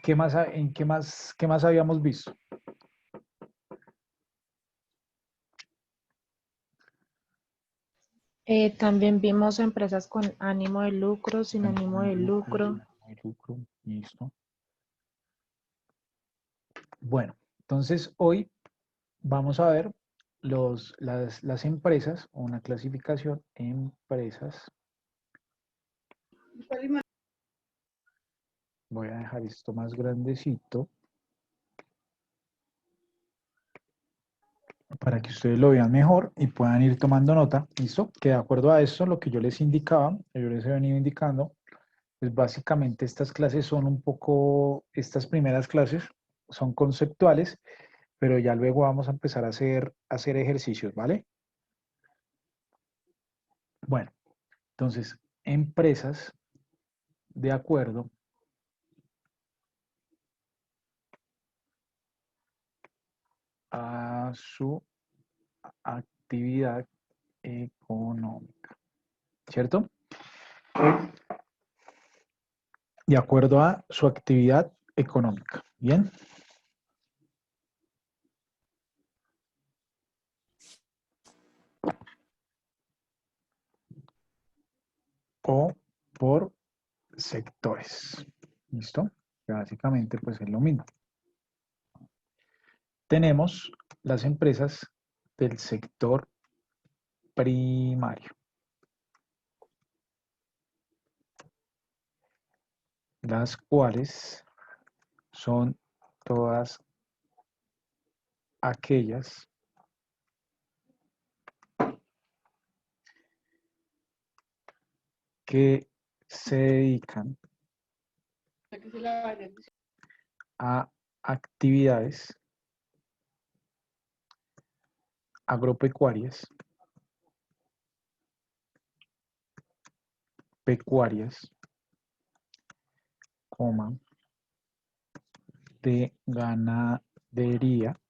qué más habíamos visto? También vimos empresas con ánimo de lucro, sin ánimo de lucro. Lucro, listo. Bueno, entonces hoy vamos a ver las empresas, una clasificación, empresas. Voy a dejar esto más grandecito para que ustedes lo vean mejor y puedan ir tomando nota, ¿listo? Que de acuerdo a esto, lo que yo les indicaba, yo les he venido indicando, pues básicamente estas clases son un poco, estas primeras clases son conceptuales, pero ya luego vamos a empezar a hacer ejercicios, ¿vale? Bueno, entonces, empresas, de acuerdo a su actividad económica, ¿cierto? De acuerdo a su actividad económica, ¿bien? O por sectores, ¿listo? Que básicamente pues es lo mismo. Tenemos las empresas del sector primario, las cuales son todas aquellas que se dedican a actividades agropecuarias, pecuarias, coma, de ganadería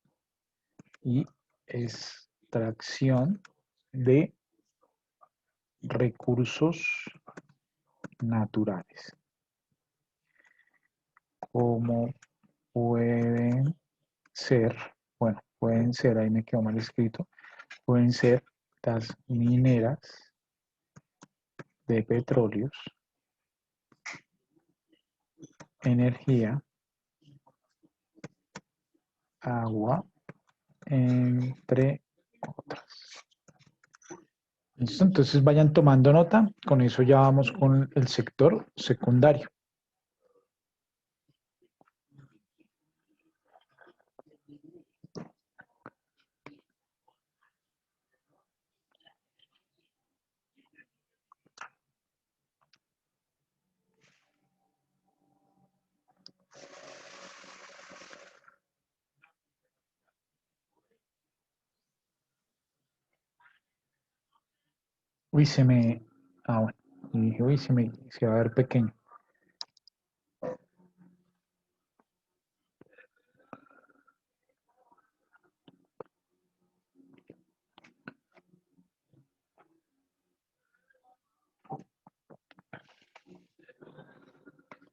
y extracción de recursos naturales, como pueden ser, bueno, pueden ser, ahí me quedó mal escrito, pueden ser las mineras de petróleos, energía, agua, entre otras. ¿Listo? Entonces vayan tomando nota, con eso ya vamos con el sector secundario. Uy, se me, bueno, y dije, uy, se va a ver pequeño.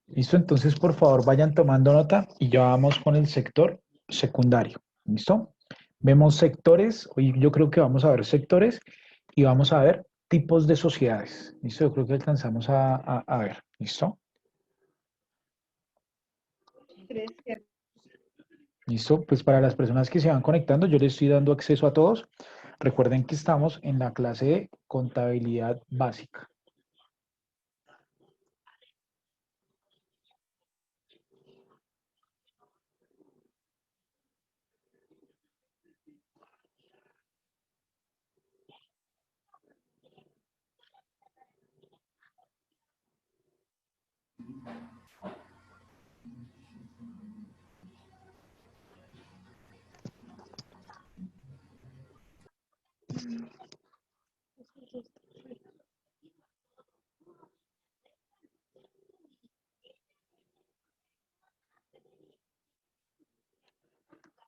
¿Listo? Entonces, por favor, vayan tomando nota y ya vamos con el sector secundario. ¿Listo? Vemos sectores, hoy yo creo que vamos a ver sectores y vamos a ver tipos de sociedades. ¿Listo? Yo creo que alcanzamos a ver. ¿Listo? ¿Listo? Pues para las personas que se van conectando, yo les estoy dando acceso a todos. Recuerden que estamos en la clase de contabilidad básica.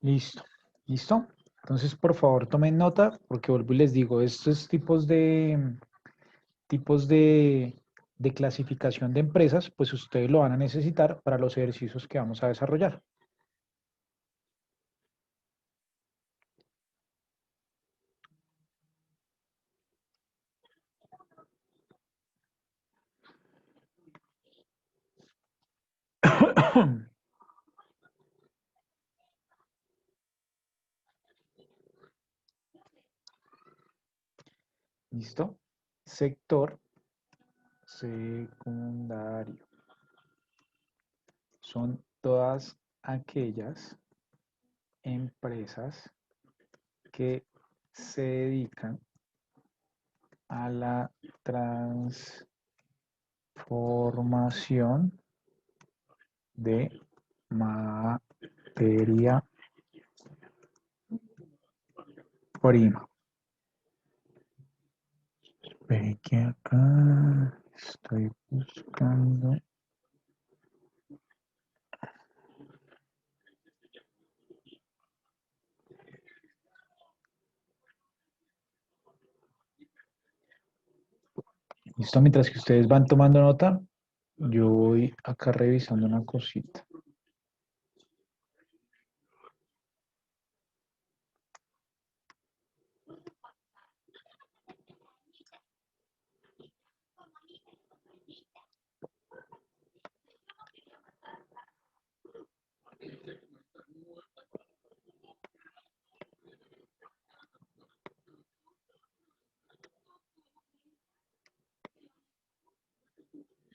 Listo. ¿Listo? Entonces, por favor, tomen nota, porque vuelvo y les digo, estos tipos de de clasificación de empresas, pues ustedes lo van a necesitar para los ejercicios que vamos a desarrollar. ¿Listo? Sector secundario. Son todas aquellas empresas que se dedican a la transformación de materia prima. Ve que acá estoy buscando. Listo, mientras que ustedes van tomando nota, yo voy acá revisando una cosita.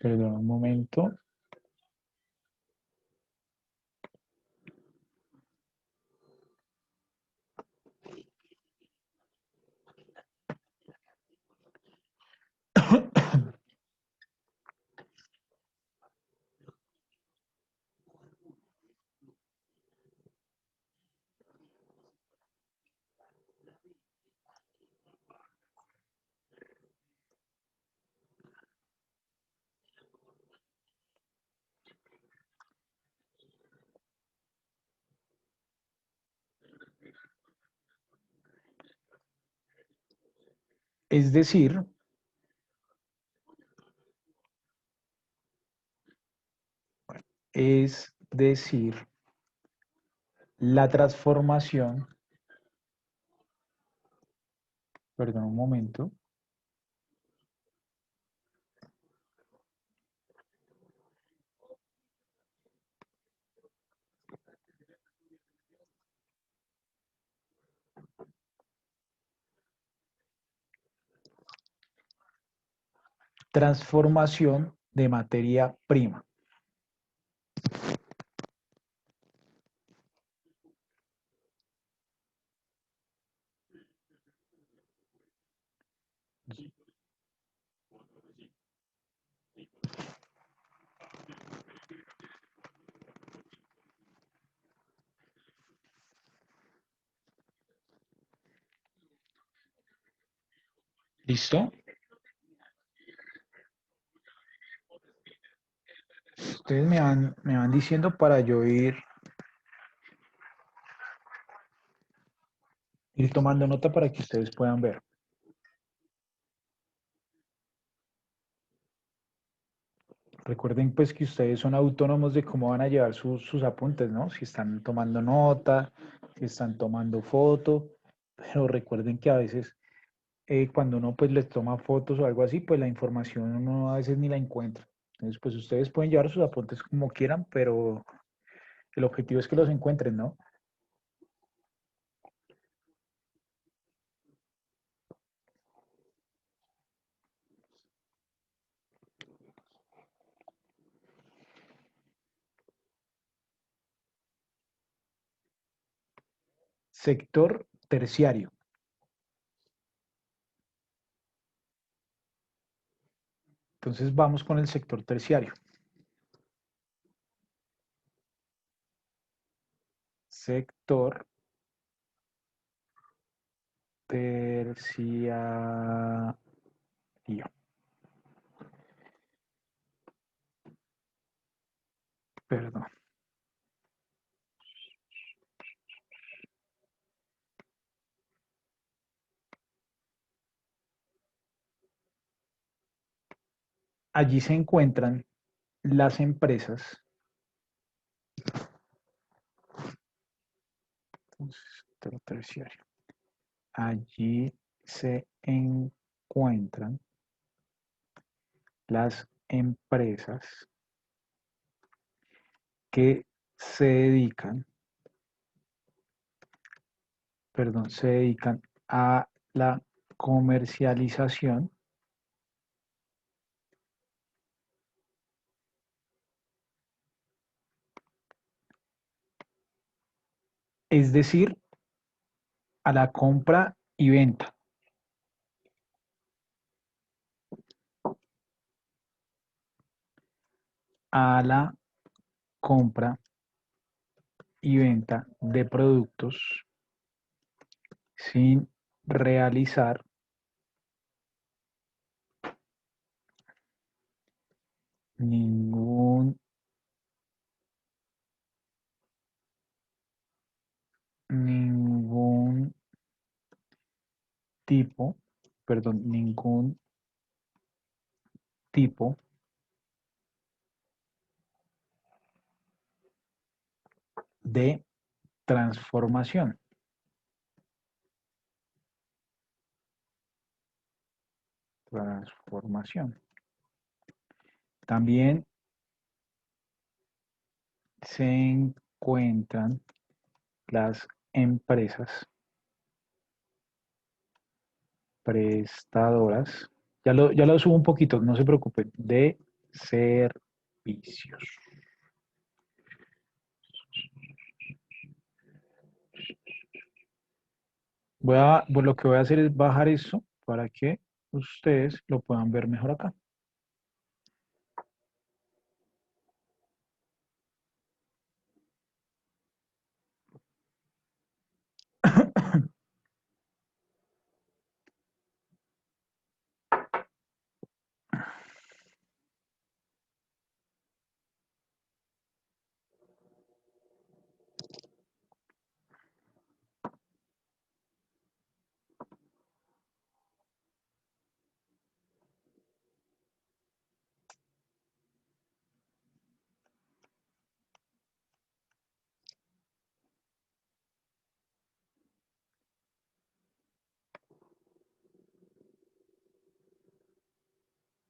Perdón un momento. Es decir, la transformación, perdón un momento, transformación de materia prima. ¿Listo? Ustedes me van diciendo para yo ir tomando nota para que ustedes puedan ver. Recuerden pues que ustedes son autónomos de cómo van a llevar sus apuntes, ¿no? Si están tomando nota, si están tomando foto, pero recuerden que a veces cuando uno pues les toma fotos o algo así, pues la información uno a veces ni la encuentra. Entonces pues ustedes pueden llevar sus apuntes como quieran, pero el objetivo es que los encuentren, ¿no? Sector terciario. Entonces vamos con el sector terciario. Sector terciario. Perdón. allí se encuentran las empresas, sector terciario, allí se encuentran las empresas que se dedican, perdón, se dedican a la comercialización, es decir, a la compra y venta, a la compra y venta de productos sin realizar ningún, ningún tipo, perdón, ningún tipo de transformación. Transformación. También se encuentran las empresas prestadoras. Ya lo subo un poquito, no se preocupen, de servicios. Pues lo que voy a hacer es bajar eso para que ustedes lo puedan ver mejor acá.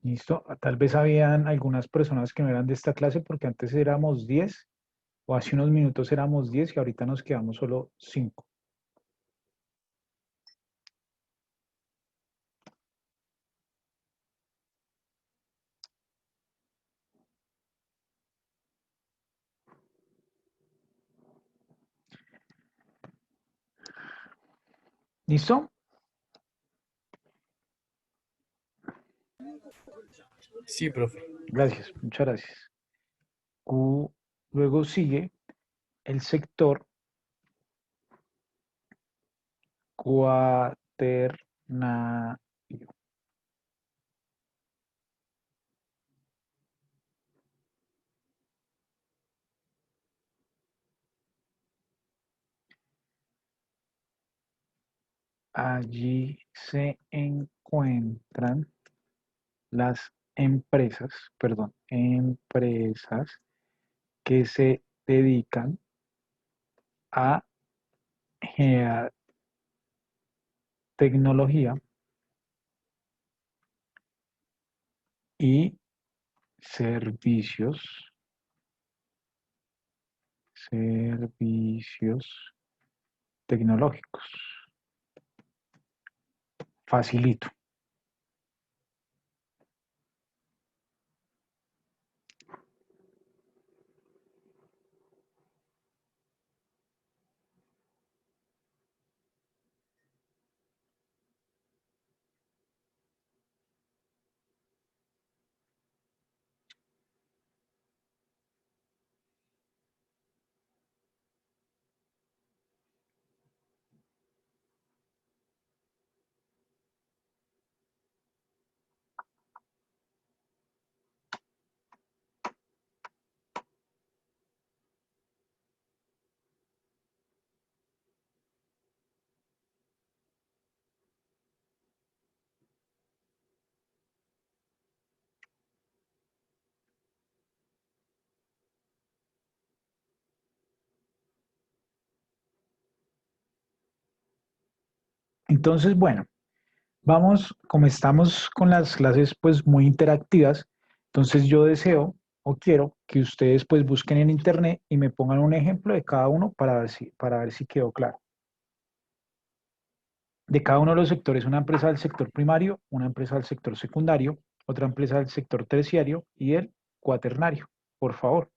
Listo. Tal vez habían algunas personas que no eran de esta clase porque antes éramos 10 o hace unos minutos éramos 10 y ahorita nos quedamos solo 5. ¿Listo? Sí, profe. Gracias, muchas gracias. Luego sigue el sector cuaternario. Allí se encuentran las empresas, perdón, empresas que se dedican a generar tecnología y servicios, servicios tecnológicos. Facilito. Entonces, bueno, vamos, como estamos con las clases pues muy interactivas, entonces yo deseo o quiero que ustedes pues busquen en internet y me pongan un ejemplo de cada uno para ver si quedó claro. De cada uno de los sectores, una empresa del sector primario, una empresa del sector secundario, otra empresa del sector terciario y el cuaternario, por favor.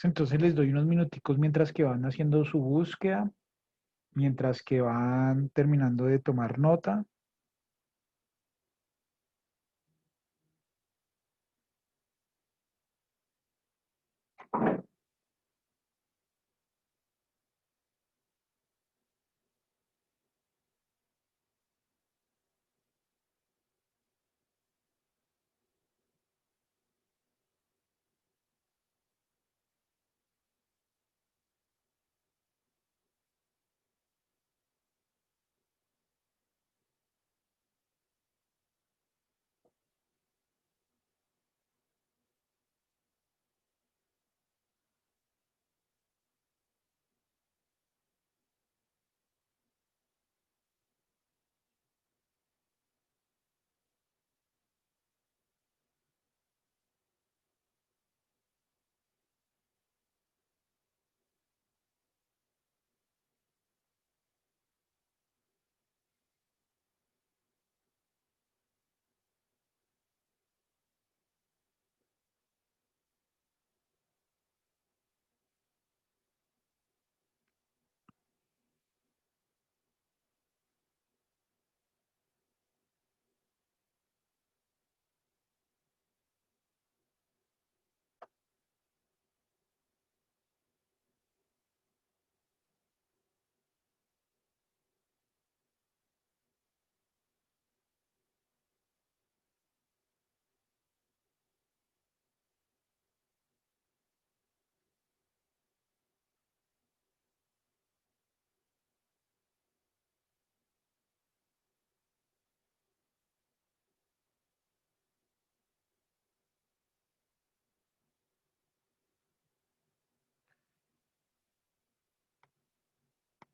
Entonces les doy unos minuticos mientras que van haciendo su búsqueda, mientras que van terminando de tomar nota.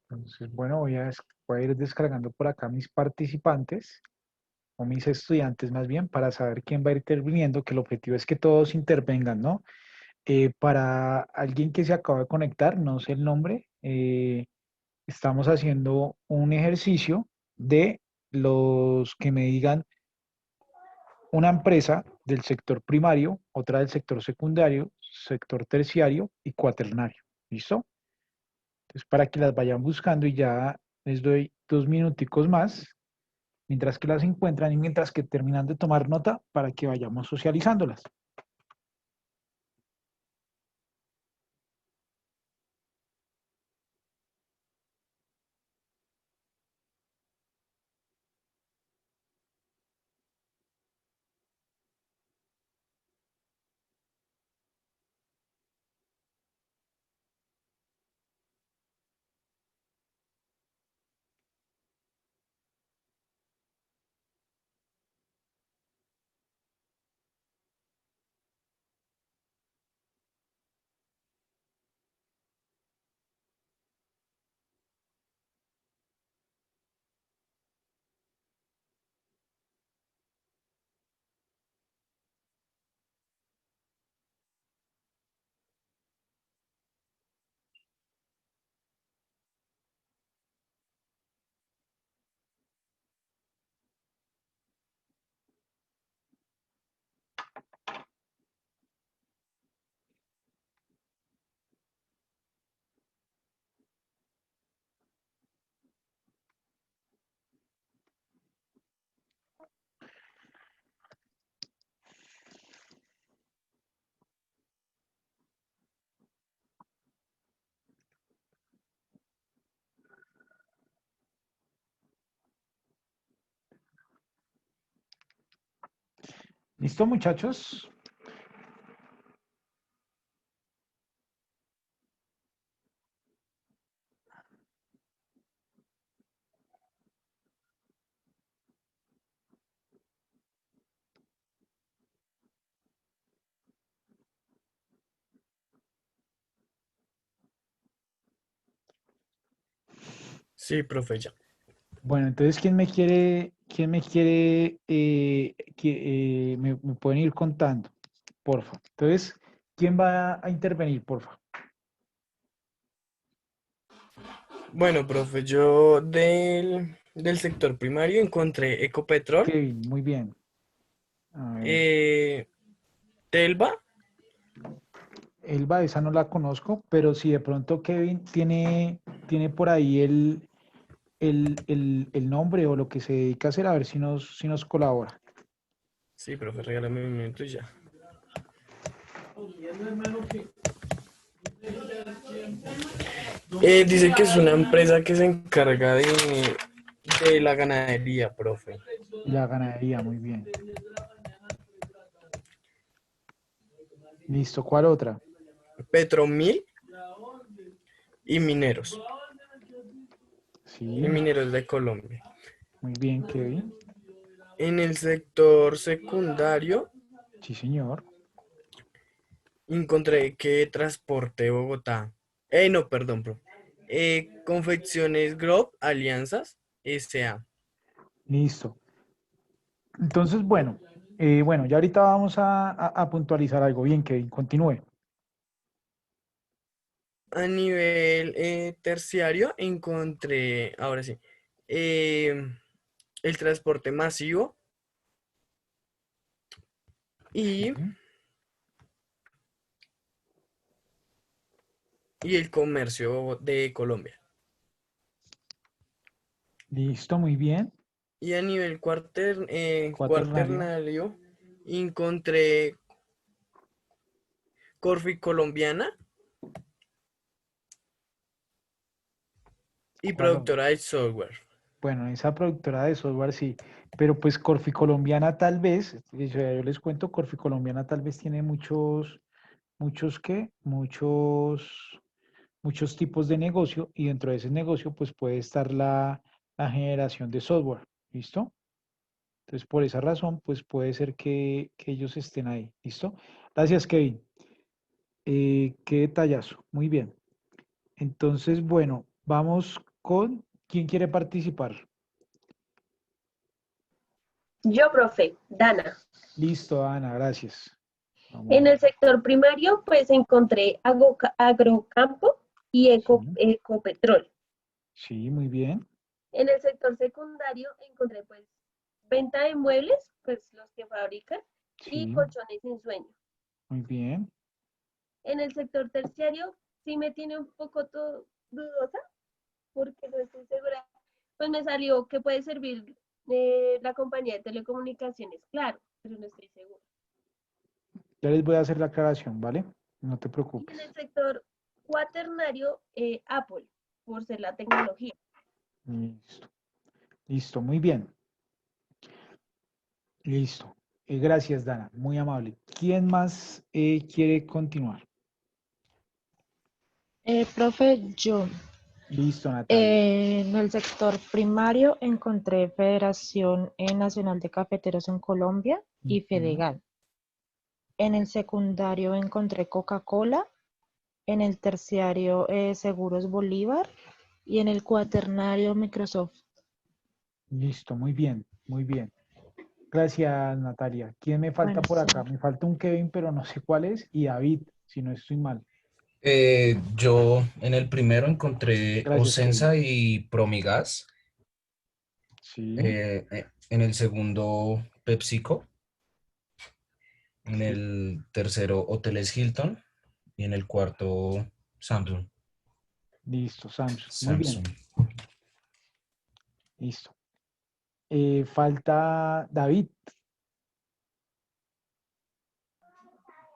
Entonces, bueno, voy a ir descargando por acá mis participantes o mis estudiantes más bien para saber quién va a ir interviniendo, que el objetivo es que todos intervengan, ¿no? Para alguien que se acaba de conectar, no sé el nombre, estamos haciendo un ejercicio de los que me digan una empresa del sector primario, otra del sector secundario, sector terciario y cuaternario. ¿Listo? Entonces, para que las vayan buscando y ya les doy 2 minuticos más, mientras que las encuentran y mientras que terminan de tomar nota para que vayamos socializándolas. ¿Listo, muchachos? Sí, profe, ya. Bueno, entonces, me pueden ir contando, porfa? Entonces, ¿quién va a intervenir, porfa? Bueno, profe, yo del sector primario encontré Ecopetrol, Kevin, muy bien. A ver, eh, Telva, Elba, esa no la conozco, pero si de pronto Kevin tiene por ahí el nombre o lo que se dedica a hacer, a ver si nos colabora. sí, profe, regálame un minuto y ya. Dice que es una empresa que se encarga de la ganadería, profe. La ganadería, muy bien. Listo, ¿cuál otra? Petromil y mineros. Sí, Y mineros de Colombia. muy bien, Kevin. En el sector secundario Sí, señor. encontré que Transporte Bogotá. No, perdón, profe. Confecciones Grove Alianzas S.A. Listo. Entonces, bueno, ya ahorita vamos a puntualizar algo. Bien, Kevin, continúe. A nivel terciario encontré, ahora sí, eh, el transporte masivo Sí. y, y el comercio de Colombia. Listo, muy bien. Y a nivel Cuaternario. cuaternario encontré Corfi Colombiana y ¿Cuál otro? productora de software. Bueno, esa productora de software sí, pero pues Corfi Colombiana tal vez, o sea, yo les cuento, Corfi Colombiana tal vez tiene muchos tipos de negocio y dentro de ese negocio pues puede estar la generación de software, ¿listo? Entonces por esa razón pues puede ser que ellos estén ahí, ¿listo? Gracias, Kevin. Qué detallazo, muy bien. Entonces, bueno, vamos con, ¿quién quiere participar? Yo, profe, Dana. Listo, Ana, gracias. En Vamos, el sector primario, pues encontré agrocampo y sí, ecopetrol. sí, muy bien, En el sector secundario encontré pues venta de muebles, pues los que fabrican, y sí, colchones en sueño. muy bien. En el sector terciario sí me tiene un poco dudosa porque no estoy segura. Pues me salió que puede servir la compañía de telecomunicaciones, claro, pero no estoy segura. Ya les voy a hacer la aclaración, ¿vale? No te Y en el preocupes. sector cuaternario, Apple, por ser la tecnología. Listo, listo, muy bien. Listo. Gracias, Dana, muy amable. ¿Quién más quiere continuar? Profe, yo Listo, Natalia. en el sector primario encontré Federación Nacional de Cafeteros en Colombia y Ujú. Fedegan. En el secundario encontré Coca-Cola, en el terciario Seguros Bolívar y en el cuaternario Microsoft. Listo, muy bien, muy bien. Gracias, Natalia. ¿Quién me falta Bueno, por acá? señor. Me falta un Kevin, pero no sé cuál es, y David, si no estoy mal. Yo en el primero encontré Gracias, Kevin. Ocensa y Promigas. Sí, En el segundo, PepsiCo. En sí. el tercero, Hoteles Hilton. Y en el cuarto, Samsung. Listo, Samsung. Muy bien, Samsung. listo. Falta David.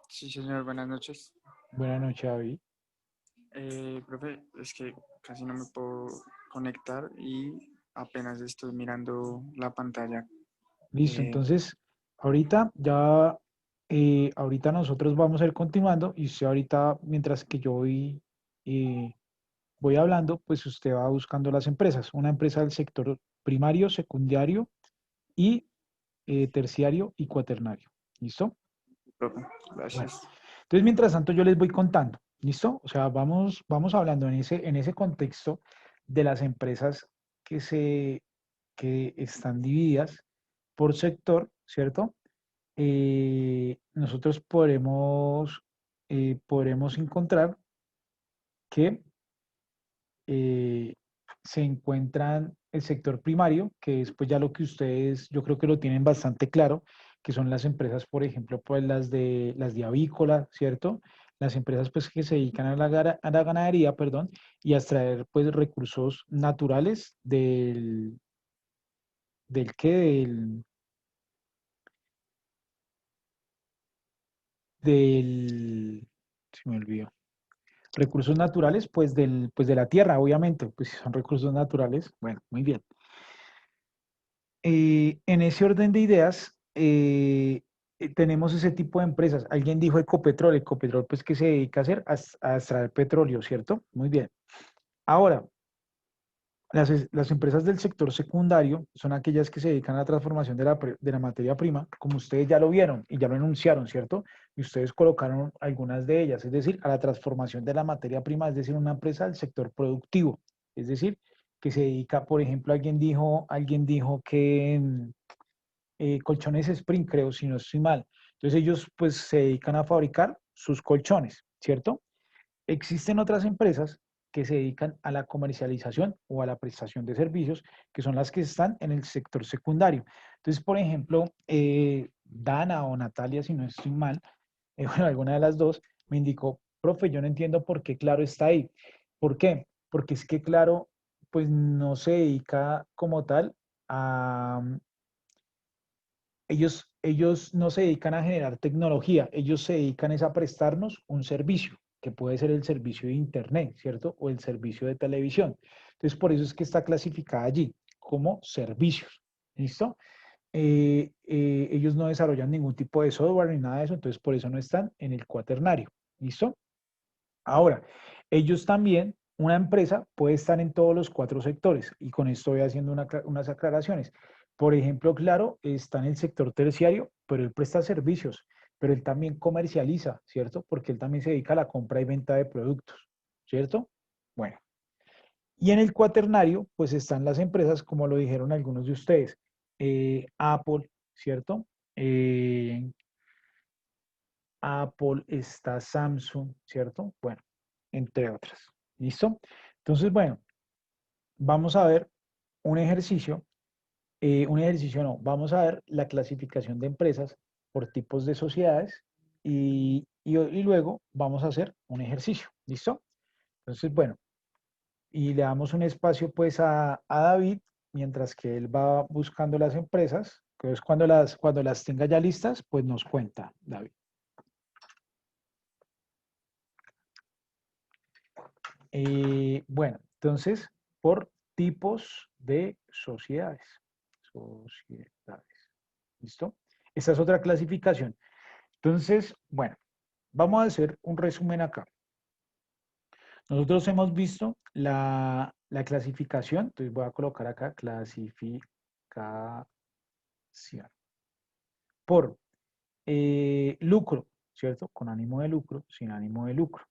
Sí, señor, buenas noches. Buenas noches, David. Profe, es que casi no me puedo conectar y apenas estoy mirando la pantalla. Listo, Eh, entonces, ahorita nosotros vamos a ir continuando y usted ahorita, mientras que yo voy hablando, pues usted va buscando las empresas. Una empresa del sector primario, secundario y terciario y cuaternario. ¿Listo? Profe, Bueno, gracias. entonces mientras tanto yo les voy contando. ¿Listo? O sea, vamos hablando en ese contexto de las empresas que están divididas por sector, ¿cierto? Nosotros podremos encontrar que eh, se encuentran el sector primario, que es pues ya lo que ustedes, yo creo que lo tienen bastante claro, que son las empresas, por ejemplo, pues las de avícola, ¿cierto? Las empresas pues que se dedican a la ganadería, perdón, y a extraer pues recursos naturales del qué, se me olvidó. Recursos naturales, pues de la tierra, obviamente, pues si son recursos naturales, bueno, muy bien. En ese orden de ideas, tenemos ese tipo de empresas. Alguien dijo Ecopetrol pues que se dedica a hacer, a extraer petróleo, ¿cierto? Muy bien. Ahora, las empresas del sector secundario son aquellas que se dedican a la transformación de la materia prima, como ustedes ya lo vieron y ya lo enunciaron, ¿cierto? Y ustedes colocaron algunas de ellas, es decir, a la transformación de la materia prima, es decir, una empresa del sector productivo, es decir, que se dedica, por ejemplo, alguien dijo que colchones Spring, creo, si no estoy mal. Entonces ellos pues se dedican a fabricar sus colchones, ¿cierto? Existen otras empresas que se dedican a la comercialización o a la prestación de servicios, que son las que están en el sector secundario. Entonces, por ejemplo, Dana o Natalia, si no estoy mal, bueno, alguna de las dos, me indicó, profe, yo no entiendo por qué Claro está ahí. ¿Por qué? Porque es que Claro, pues no se dedica como tal a, ellos no se dedican a generar tecnología, ellos se dedican es a prestarnos un servicio, que puede ser el servicio de Internet, ¿cierto? O el servicio de televisión. Entonces, por eso es que está clasificada allí como servicios, ¿listo? Ellos no desarrollan ningún tipo de software ni nada de eso, entonces por eso no están en el cuaternario, ¿listo? Ahora, ellos también, una empresa puede estar en todos los cuatro sectores y con esto voy haciendo unas aclaraciones. Por ejemplo, Claro está en el sector terciario, pero él presta servicios, pero él también comercializa, ¿cierto? Porque él también se dedica a la compra y venta de productos, ¿cierto? Bueno, y en el cuaternario, pues están las empresas, como lo dijeron algunos de ustedes, Apple, ¿cierto? Eh, Apple, está Samsung, ¿cierto? Bueno, entre otras. ¿Listo? Entonces, bueno, vamos a ver un ejercicio no, vamos a ver la clasificación de empresas por tipos de sociedades y luego vamos a hacer un ejercicio. ¿Listo? Entonces, bueno, y le damos un espacio pues a David mientras que él va buscando las empresas. Entonces, cuando las tenga ya listas, pues nos cuenta, David. Bueno, entonces, por tipos de sociedades. Sociedades. ¿Listo? Esta es otra clasificación. Entonces, bueno, vamos a hacer un resumen acá. Nosotros hemos visto la clasificación, entonces voy a colocar acá clasificación por lucro, ¿cierto? Con ánimo de lucro, sin ánimo de lucro.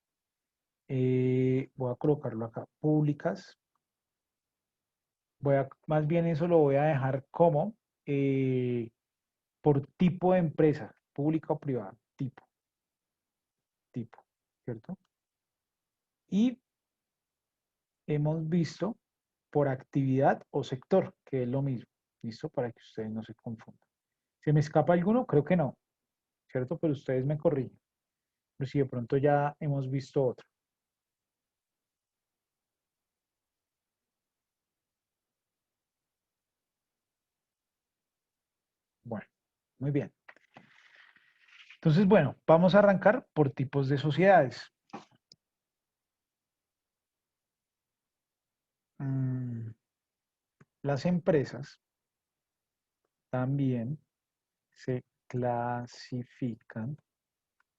Voy a colocarlo acá, públicas. Más bien eso lo voy a dejar como eh, por tipo de empresa, pública o privada, tipo, ¿cierto? Y hemos visto por actividad o sector, que es lo mismo, ¿listo? Para que ustedes no se confundan. ¿Se me escapa alguno? Creo que no, ¿cierto? Pero ustedes me corrigen. Pero si de pronto ya hemos visto otro. Bueno, muy bien. Entonces, bueno, vamos a arrancar por tipos de sociedades. Las empresas también se clasifican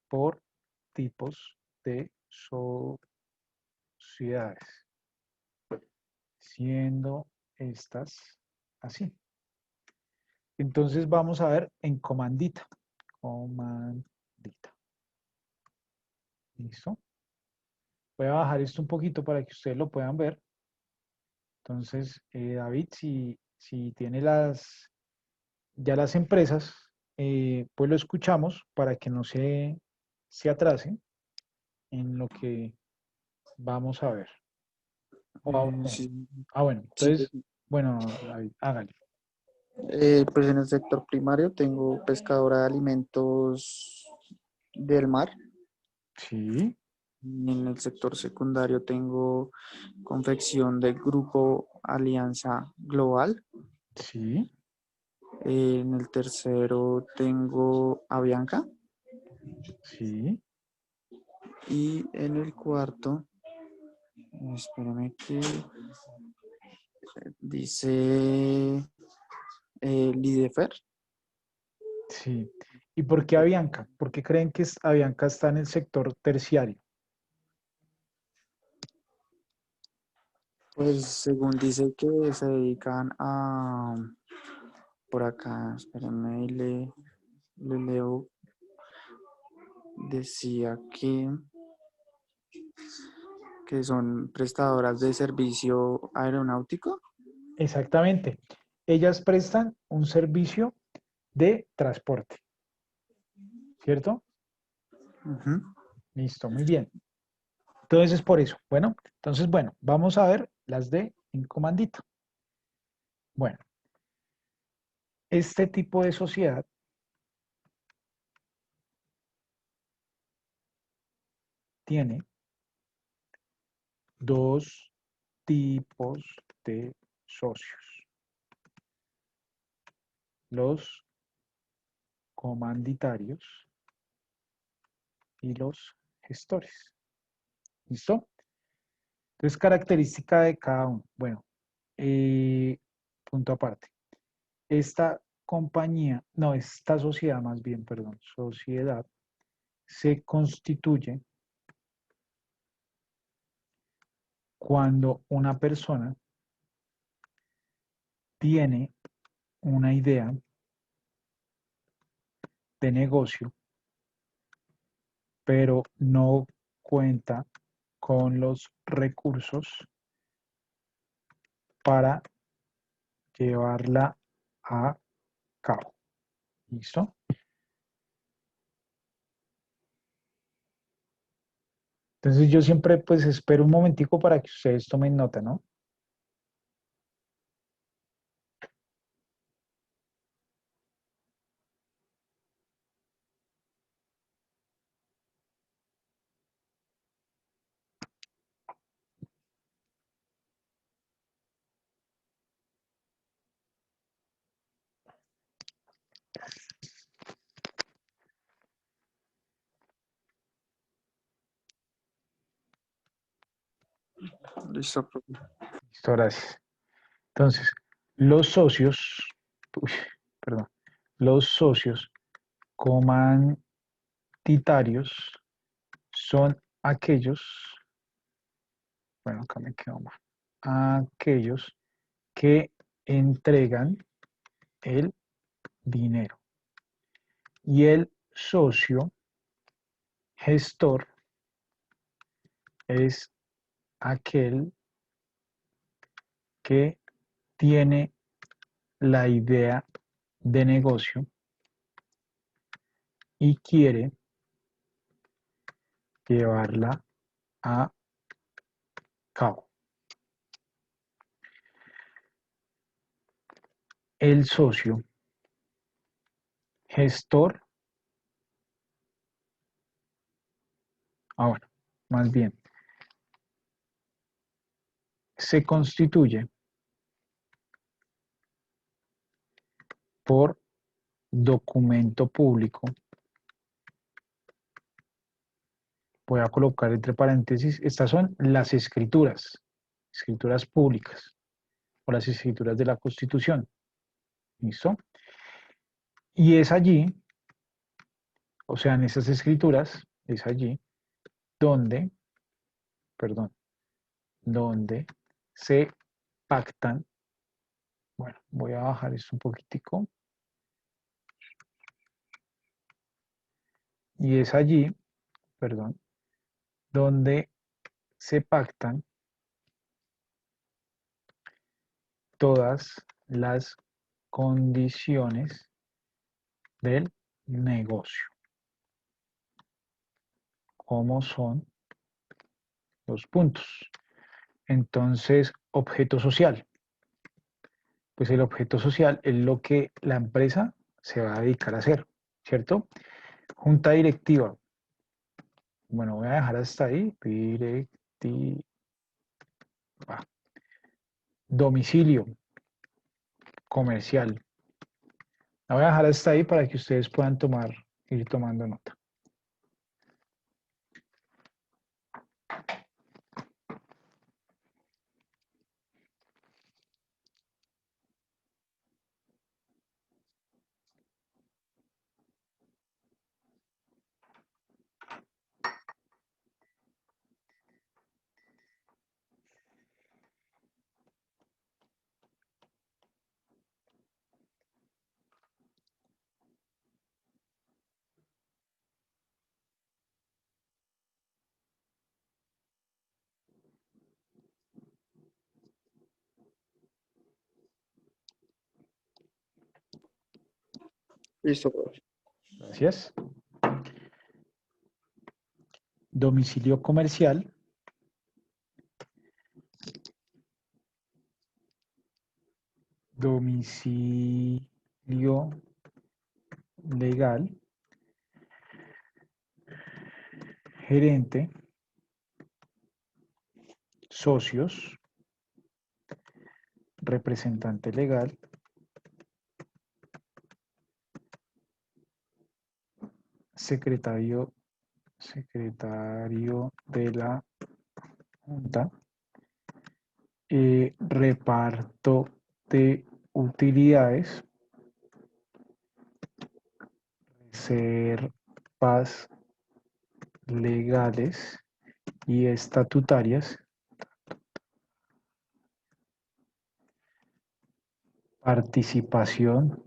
por tipos de sociedades, siendo estas así. Entonces vamos a ver en comandita. Comandita. ¿Listo? Voy a bajar esto un poquito para que ustedes lo puedan ver. Entonces, David, si tiene ya las empresas, pues lo escuchamos para que no se atrase en lo que vamos a ver. No. Sí, Bueno, sí, entonces, bueno, David, hágale. pues en el sector primario tengo pescadora de alimentos del mar. Sí, Y en el sector secundario tengo confección del grupo Alianza Global. sí, En el tercero tengo Avianca. sí. Y en el cuarto, espérame que dice Lidefer. Sí. ¿Y por qué Avianca? ¿Por qué creen que Avianca está en el sector terciario? Pues según dice que se dedican a, por acá, espérame, le leo, decía que son prestadoras de servicio aeronáutico. Exactamente. Ellas prestan un servicio de transporte, ¿cierto? Ujú. Listo, muy bien. Entonces es por eso. Bueno, entonces, bueno, vamos a ver las de en comandito. Bueno, este tipo de sociedad tiene dos tipos de socios. Los comanditarios y los gestores. ¿Listo? Entonces, característica de cada uno. Bueno, punto aparte. Esta compañía, no, esta sociedad más bien, perdón, sociedad, se constituye cuando una persona tiene una idea de negocio, pero no cuenta con los recursos para llevarla a cabo. ¿Listo? Entonces yo siempre pues espero un momentico para que ustedes tomen nota, ¿no? Listo, profe. Listo, gracias. Entonces, los socios, uy, perdón, los socios comanditarios son aquellos, bueno, acá me quedo mal, aquellos que entregan el dinero. Y el socio gestor es aquel que tiene la idea de negocio y quiere llevarla a cabo. El socio gestor, bueno, más bien, se constituye por documento público. Voy a colocar entre paréntesis, estas son las escrituras públicas o las escrituras de la Constitución. ¿Listo? Y es allí, o sea, en esas escrituras, es allí donde, perdón, donde se pactan. Bueno, voy a bajar esto un poquitico. Y es allí, perdón, donde se pactan todas las condiciones del negocio. ¿Cómo son los puntos? Entonces, objeto social. Pues el objeto social es lo que la empresa se va a dedicar a hacer, ¿cierto? Junta directiva. Bueno, voy a dejar hasta ahí. Directiva. Domicilio comercial. La voy a dejar hasta ahí para que ustedes puedan ir tomando nota. Listo, profe. Gracias. Domicilio comercial. Domicilio legal. Gerente. Socios. Representante legal. Secretario de la Junta. Reparto de utilidades. Reservas legales y estatutarias. Participación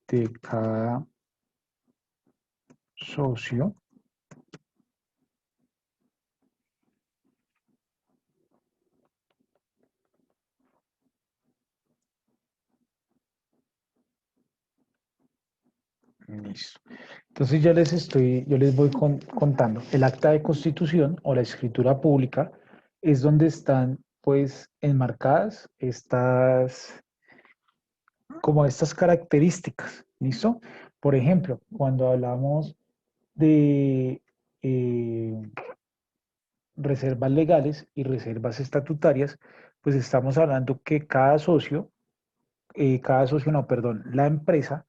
de cada socio. Listo. Entonces yo les voy contando. El acta de constitución o la escritura pública es donde están pues enmarcadas como estas características. ¿Listo? Por ejemplo, cuando hablamos de reservas legales y reservas estatutarias, pues estamos hablando que no, perdón, la empresa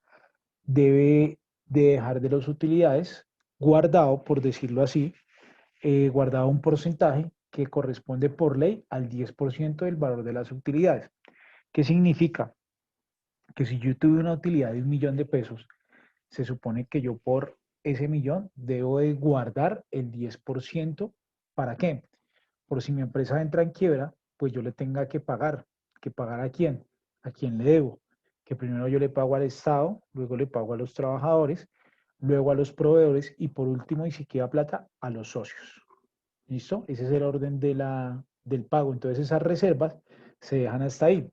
debe de dejar de las utilidades guardado, por decirlo así, guardado un porcentaje que corresponde por ley al 10% del valor de las utilidades. ¿Qué significa? Que si yo tuve una utilidad de 1.000.000 de pesos, se supone que yo por ese millón debo de guardar el 10%. ¿Para qué? Por si mi empresa entra en quiebra, pues yo le tenga que pagar. ¿Que pagar a quién? ¿A quién le debo? Que primero yo le pago al Estado, luego le pago a los trabajadores, luego a los proveedores y por último, y si queda plata, a los socios. ¿Listo? Ese es el orden del pago. Entonces esas reservas se dejan hasta ahí.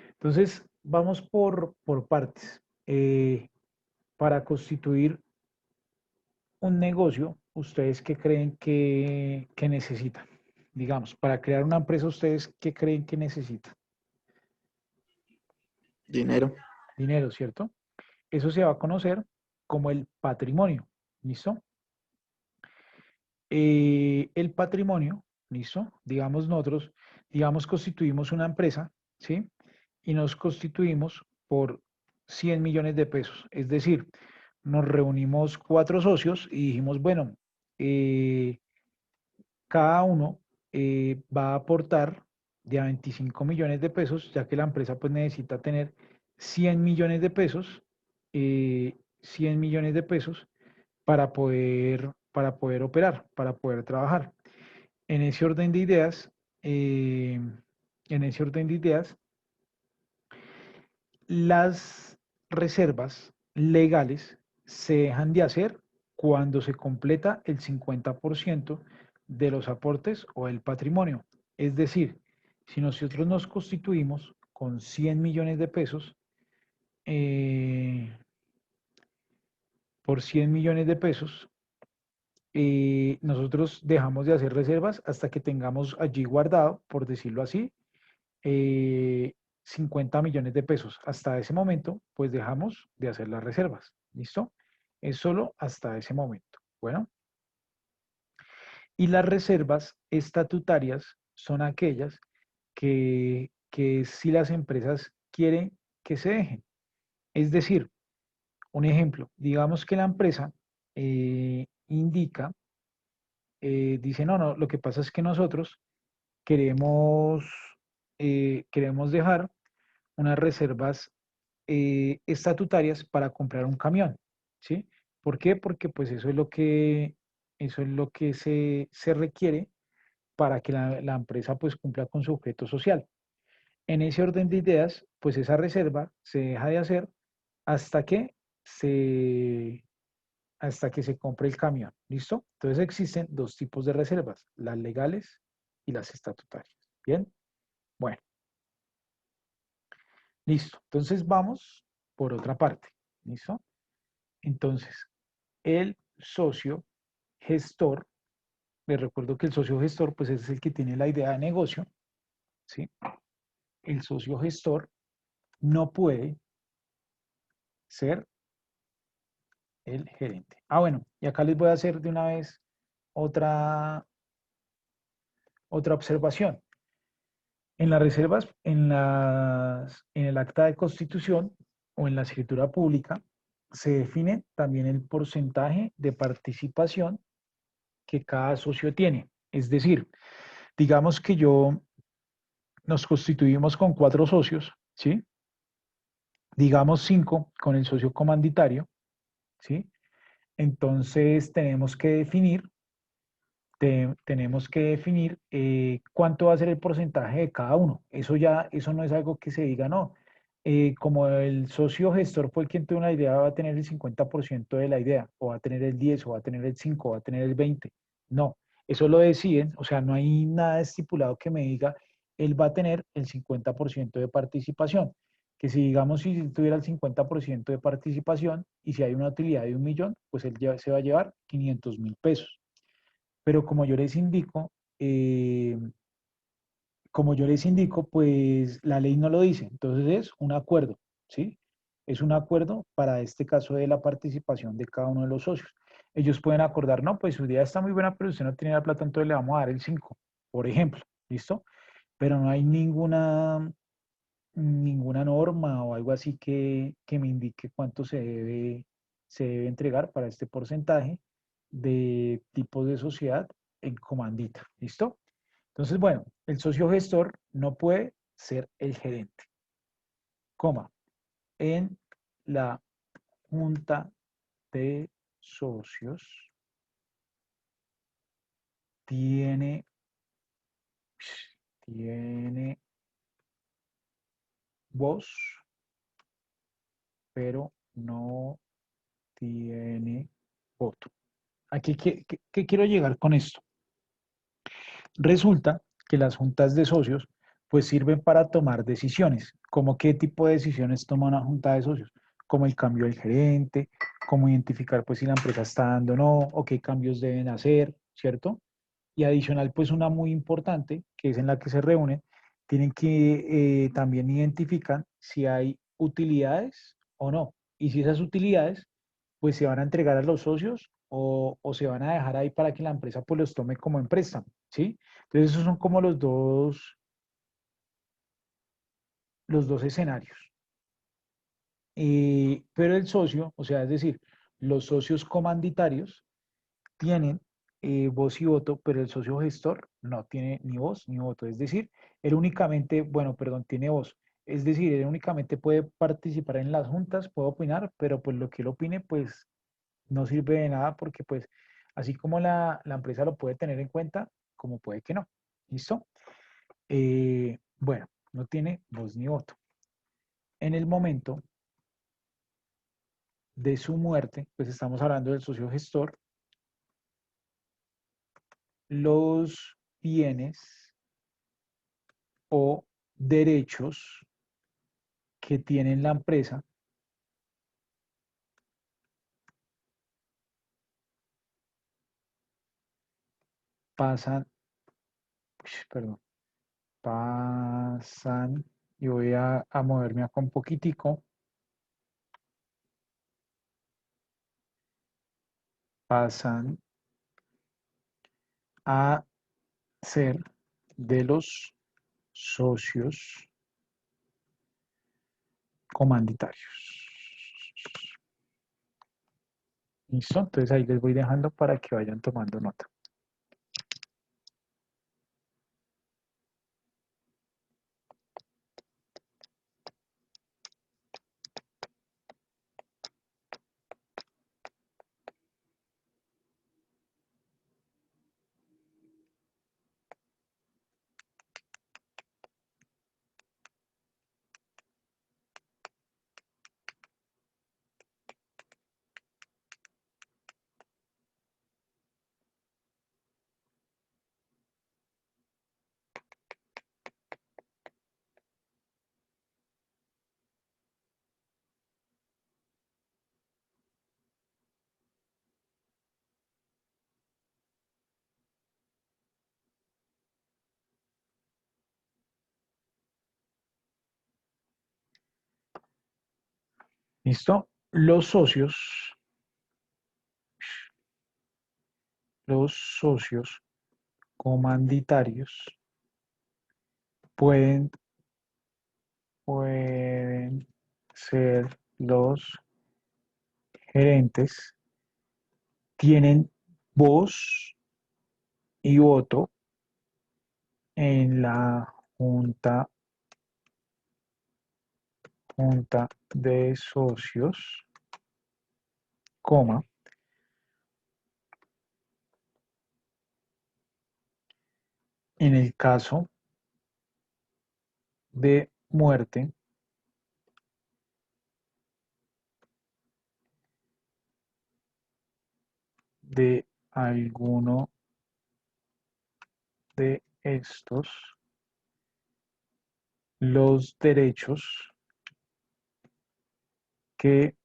Entonces vamos por partes. Para constituir un negocio, ¿ustedes qué creen que necesitan? Digamos, para crear una empresa, ¿ustedes qué creen que necesitan? Dinero. Dinero, ¿cierto? Eso se va a conocer como el patrimonio, ¿listo? El patrimonio, ¿listo? Digamos nosotros, constituimos una empresa, ¿sí? Y nos constituimos por 100 millones de pesos. Es decir, nos reunimos 4 socios y dijimos, bueno, cada uno va a aportar de a 25 millones de pesos, ya que la empresa pues necesita tener 100 millones de pesos, 100 millones de pesos para poder operar, para poder trabajar. En ese orden de ideas, eh, en ese orden de ideas, las reservas legales se dejan de hacer cuando se completa el 50% de los aportes o el patrimonio. Es decir, si nosotros nos constituimos con 100 millones de pesos, por 100 millones de pesos, nosotros dejamos de hacer reservas hasta que tengamos allí guardado, por decirlo así, 50 millones de pesos. Hasta ese momento, pues dejamos de hacer las reservas. ¿Listo? Es solo hasta ese momento. Bueno. Y las reservas estatutarias son aquellas que si las empresas quieren que se dejen. Es decir, un ejemplo, digamos que la empresa indica, dice, no, no, lo que pasa es que nosotros queremos, queremos dejar unas reservas estatutarias para comprar un camión, ¿sí? ¿Por qué? Porque pues eso es lo que se requiere para que la empresa pues cumpla con su objeto social. En ese orden de ideas, pues esa reserva se deja de hacer hasta que se, hasta que se compre el camión. ¿Listo? Entonces existen dos tipos de reservas, las legales y las estatutarias. ¿Bien? Bueno, listo. Entonces vamos por otra parte. ¿Listo? Entonces, el socio gestor, les recuerdo que el socio gestor pues es el que tiene la idea de negocio, ¿sí? El socio gestor no puede ser el gerente. Ah, bueno, y acá les voy a hacer de una vez otra, otra observación. En las reservas, en el acta de constitución o en la escritura pública, se define también el porcentaje de participación que cada socio tiene. Es decir, digamos que nos constituimos con 4 socios, ¿sí? Digamos 5 con el socio comanditario, ¿sí? Entonces tenemos que definir cuánto va a ser el porcentaje de cada uno. Eso no es algo que se diga, no. Como el socio gestor fue el quien tuvo una idea, va a tener el 50% de la idea, o va a tener el 10, o va a tener el 5, o va a tener el 20. No, eso lo deciden, o sea, no hay nada estipulado que me diga, él va a tener el 50% de participación. Que si digamos, si tuviera el 50% de participación y si hay una utilidad de 1.000.000, pues él se va a llevar 500.000 pesos. Pero eh, como yo les indico, pues la ley no lo dice. Entonces es un acuerdo, ¿sí? Es un acuerdo para este caso de la participación de cada uno de los socios. Ellos pueden acordar, no, pues su idea está muy buena, pero usted no tiene la plata, entonces le vamos a dar el 5, por ejemplo, ¿listo? Pero no hay ninguna norma o algo así que me indique cuánto se debe entregar para este porcentaje de tipos de sociedad en comandita. ¿Listo? Entonces, bueno, el socio gestor no puede ser el gerente, coma, en la junta de socios tiene, tiene voz, pero no tiene voto. Aquí, ¿qué quiero llegar con esto? Resulta que las juntas de socios pues sirven para tomar decisiones. ¿Cómo qué tipo de decisiones toma una junta de socios? Como el cambio del gerente, cómo identificar pues si la empresa está dando o no, o qué cambios deben hacer, ¿cierto? Y adicional pues una muy importante, que es en la que se reúnen, tienen que también identificar si hay utilidades o no. Y si esas utilidades pues se van a entregar a los socios o se van a dejar ahí para que la empresa pues los tome como en préstamo, ¿sí? Entonces esos son como los dos escenarios. Pero el socio, o sea, es decir, los socios comanditarios tienen voz y voto, pero el socio gestor no tiene ni voz ni voto. Es decir, él únicamente, bueno, perdón, tiene voz. Es decir, él únicamente puede participar en las juntas, puede opinar, pero pues lo que él opine, pues no sirve de nada porque pues así como la empresa lo puede tener en cuenta, como puede que no. ¿Listo? Bueno, no tiene voz ni voto. En el momento de su muerte, pues estamos hablando del socio gestor, los bienes o derechos que tiene la empresa pasan, perdón, pasan, y voy a moverme acá un poquitico, pasan a ser de los socios comanditarios. ¿Listo? Entonces ahí les voy dejando para que vayan tomando nota. ¿Listo? Los socios comanditarios pueden, pueden ser los gerentes, tienen voz y voto en la junta de socios, coma, en el caso de muerte de alguno de estos, los derechos que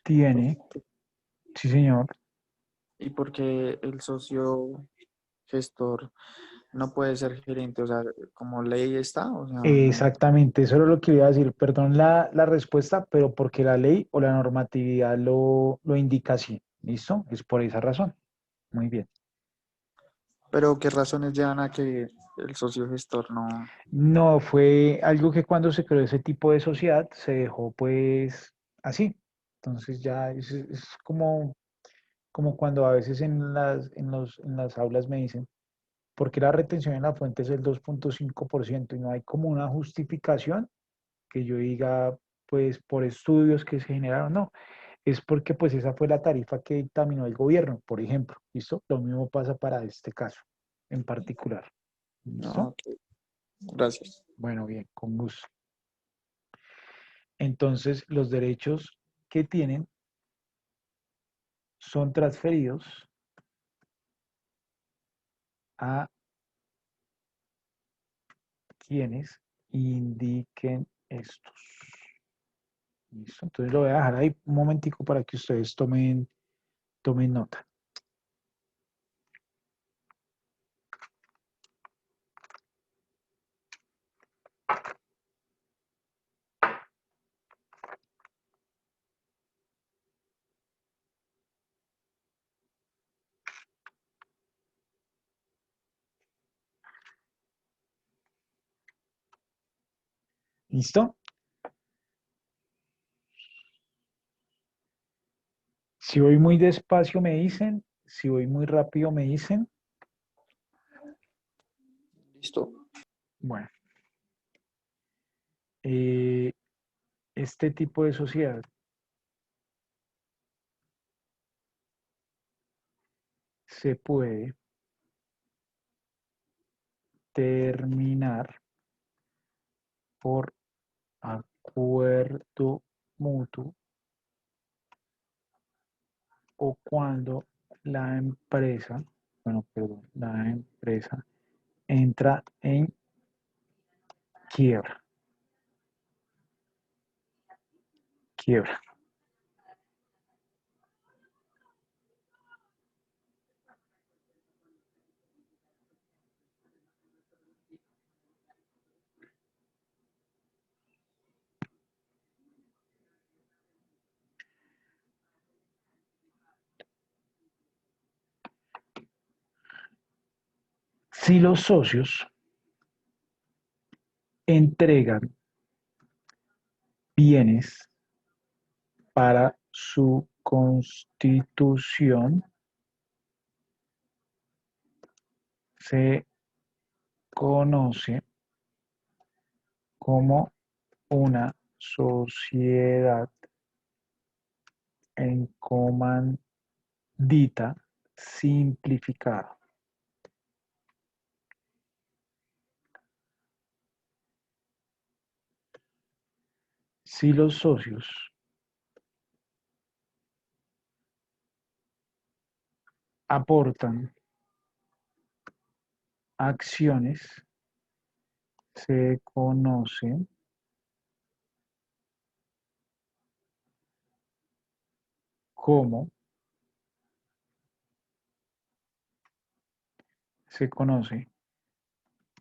tiene, sí señor, ¿Y por qué el socio gestor no puede ser gerente? O sea, como ley está, o sea, no. exactamente, eso era lo que iba a decir, perdón la respuesta, pero porque la ley o la normatividad lo indica así, ¿listo? Es por esa razón. Muy bien. Pero ¿qué razones llevan a que el socio gestor no? No, fue algo que cuando se creó ese tipo de sociedad se dejó pues así. Entonces ya es como cuando a veces en las aulas me dicen, ¿por qué la retención en la fuente es el 2,5% y no hay como una justificación que yo diga, pues por estudios que se generaron? No, es porque pues esa fue la tarifa que dictaminó el gobierno, por ejemplo. ¿Listo? Lo mismo pasa para este caso en particular. No, ¿Listo? ok, gracias. Bueno, bien, con gusto. Entonces, los derechos que tienen son transferidos a quienes indiquen estos. ¿Listo? Entonces lo voy a dejar ahí un momentico para que ustedes tomen nota. ¿Listo? Si voy muy despacio me dicen, si voy muy rápido me dicen. Listo. Bueno, eh, este tipo de sociedad se puede terminar por acuerdo mutuo o cuando la empresa, la empresa entra en quiebra. Quiebra. Si los socios entregan bienes para su constitución, se conoce como una sociedad en comandita simplificada. Si los socios aportan acciones, se conoce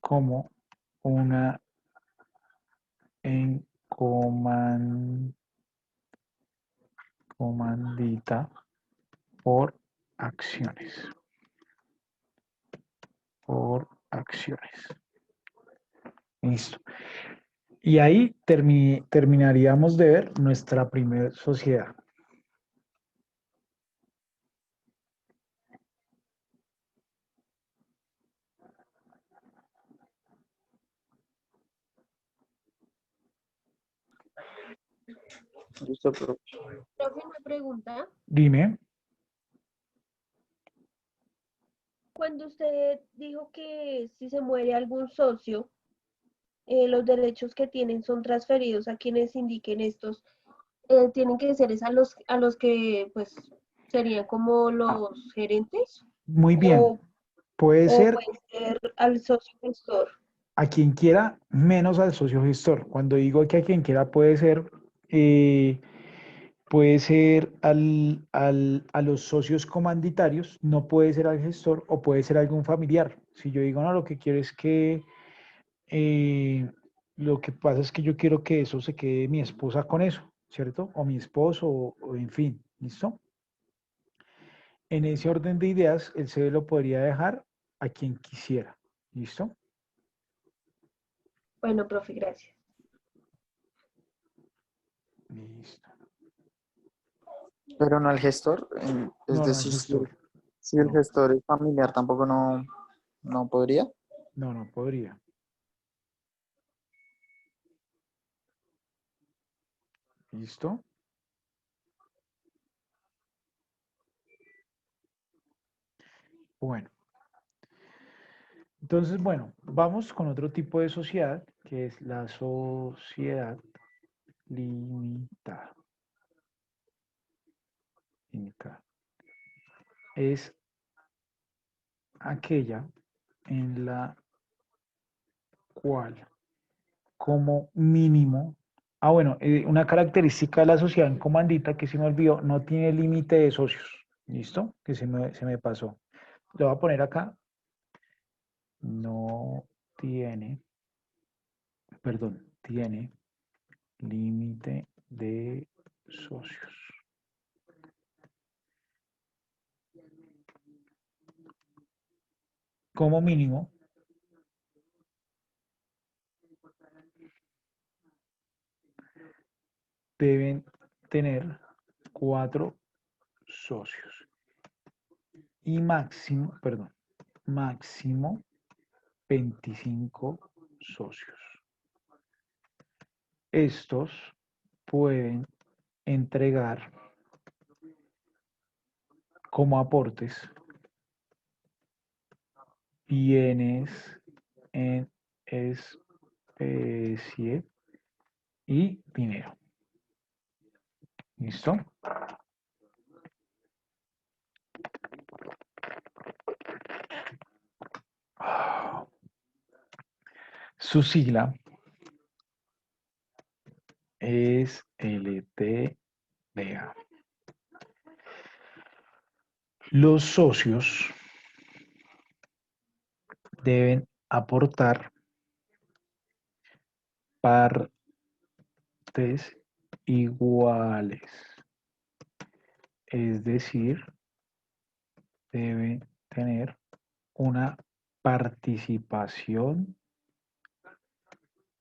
como una comandita por acciones. Por acciones. Listo. Y ahí terminaríamos de ver nuestra primera sociedad. Listo, profe. Profe, una pregunta. Dime. Cuando usted dijo que si se muere algún socio, los derechos que tienen son transferidos a quienes indiquen estos, tienen que ser a los que pues serían como los gerentes Muy bien. o, Puede o ser puede ser al socio gestor. a quien quiera, menos al socio gestor. Cuando digo que a quien quiera puede ser a los socios comanditarios, no puede ser al gestor o puede ser algún familiar. Si yo digo, no, lo que quiero es que, lo que pasa es que yo quiero que eso se quede mi esposa con eso, ¿cierto? O mi esposo, o en fin, ¿listo? En ese orden de ideas, el CD lo podría dejar a quien quisiera, ¿listo? Bueno, profe, gracias. Listo. Pero no al gestor, es No, no, el decir, gestor. si el No, gestor es familiar, tampoco no podría. no podría. ¿Listo? Bueno. Entonces, bueno, vamos con otro tipo de sociedad, que es la sociedad limitada. Limitada. Es aquella en la cual, como mínimo, bueno, una característica de la sociedad en comandita que se me olvidó, no tiene límite de socios. ¿Listo? Que se me pasó. Lo voy a poner acá. No tiene, perdón, tiene límite de socios. Como mínimo, deben tener 4 socios y máximo 25 socios. Estos pueden entregar como aportes bienes en especie y dinero. ¿Listo? Su sigla es LTDA. Los socios deben aportar partes iguales, es decir, deben tener una participación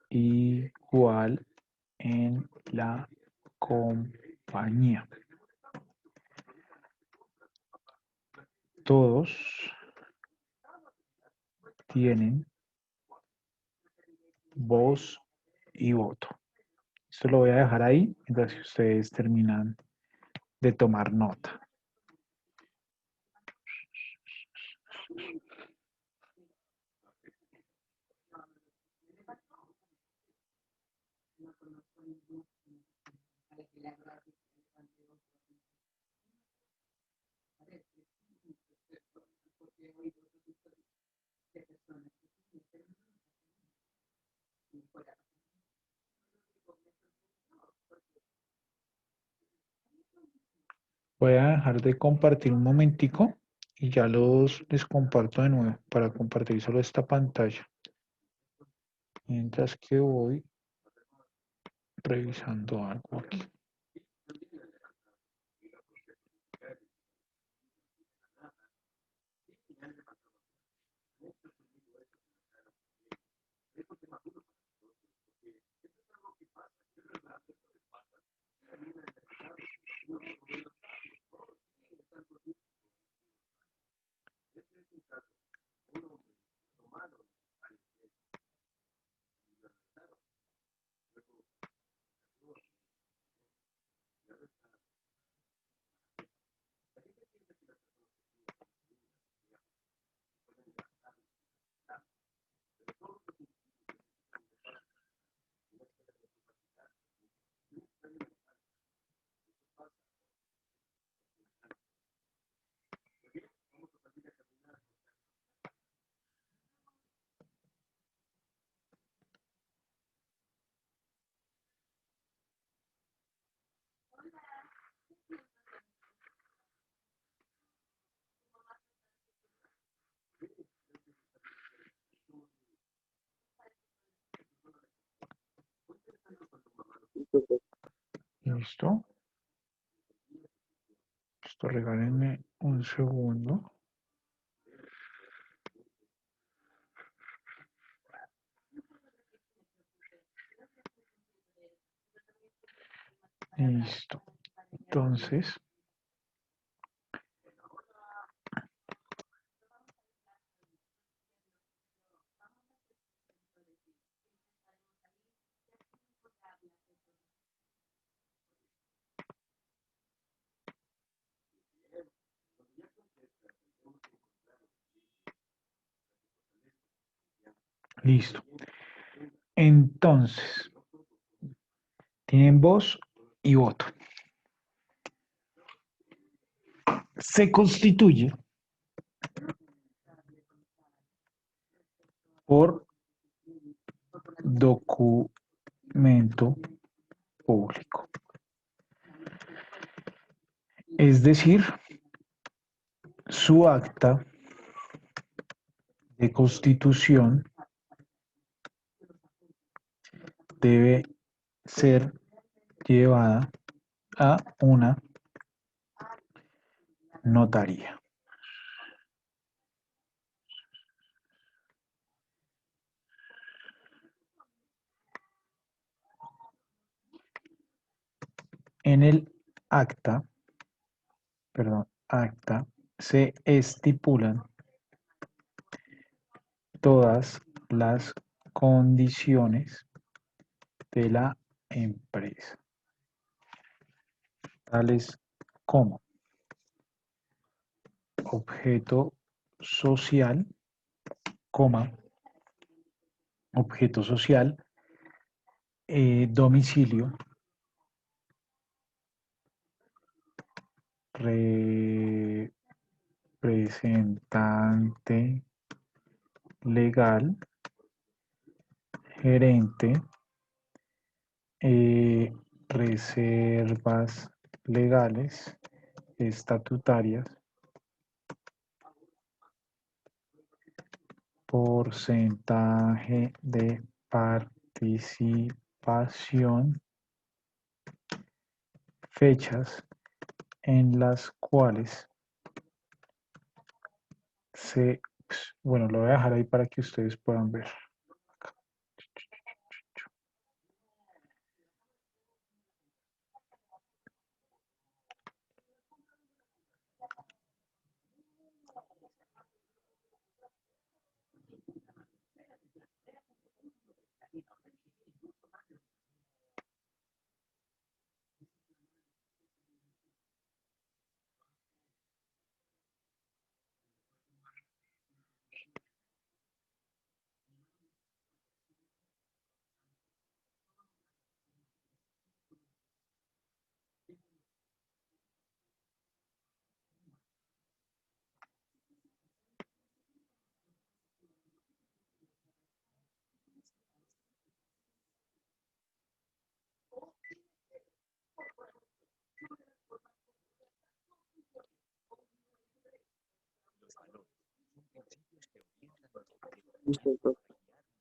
igual en la compañía. Todos tienen voz y voto. Esto lo voy a dejar ahí mientras ustedes terminan de tomar nota. Voy a dejar de compartir un momentico y ya les comparto de nuevo para compartir solo esta pantalla. Mientras que voy revisando algo aquí. ¿Listo? Esto regálenme un segundo. Listo. Entonces, listo. Entonces, tienen voz y voto. Se constituye por documento público. Es decir, su acta de constitución debe ser llevada a una notaría. En el acta, se estipulan todas las condiciones de la empresa, tales como objeto social, domicilio, representante legal, gerente, reservas legales, estatutarias, porcentaje de participación, fechas en las cuales bueno, lo voy a dejar ahí para que ustedes puedan ver. Listo.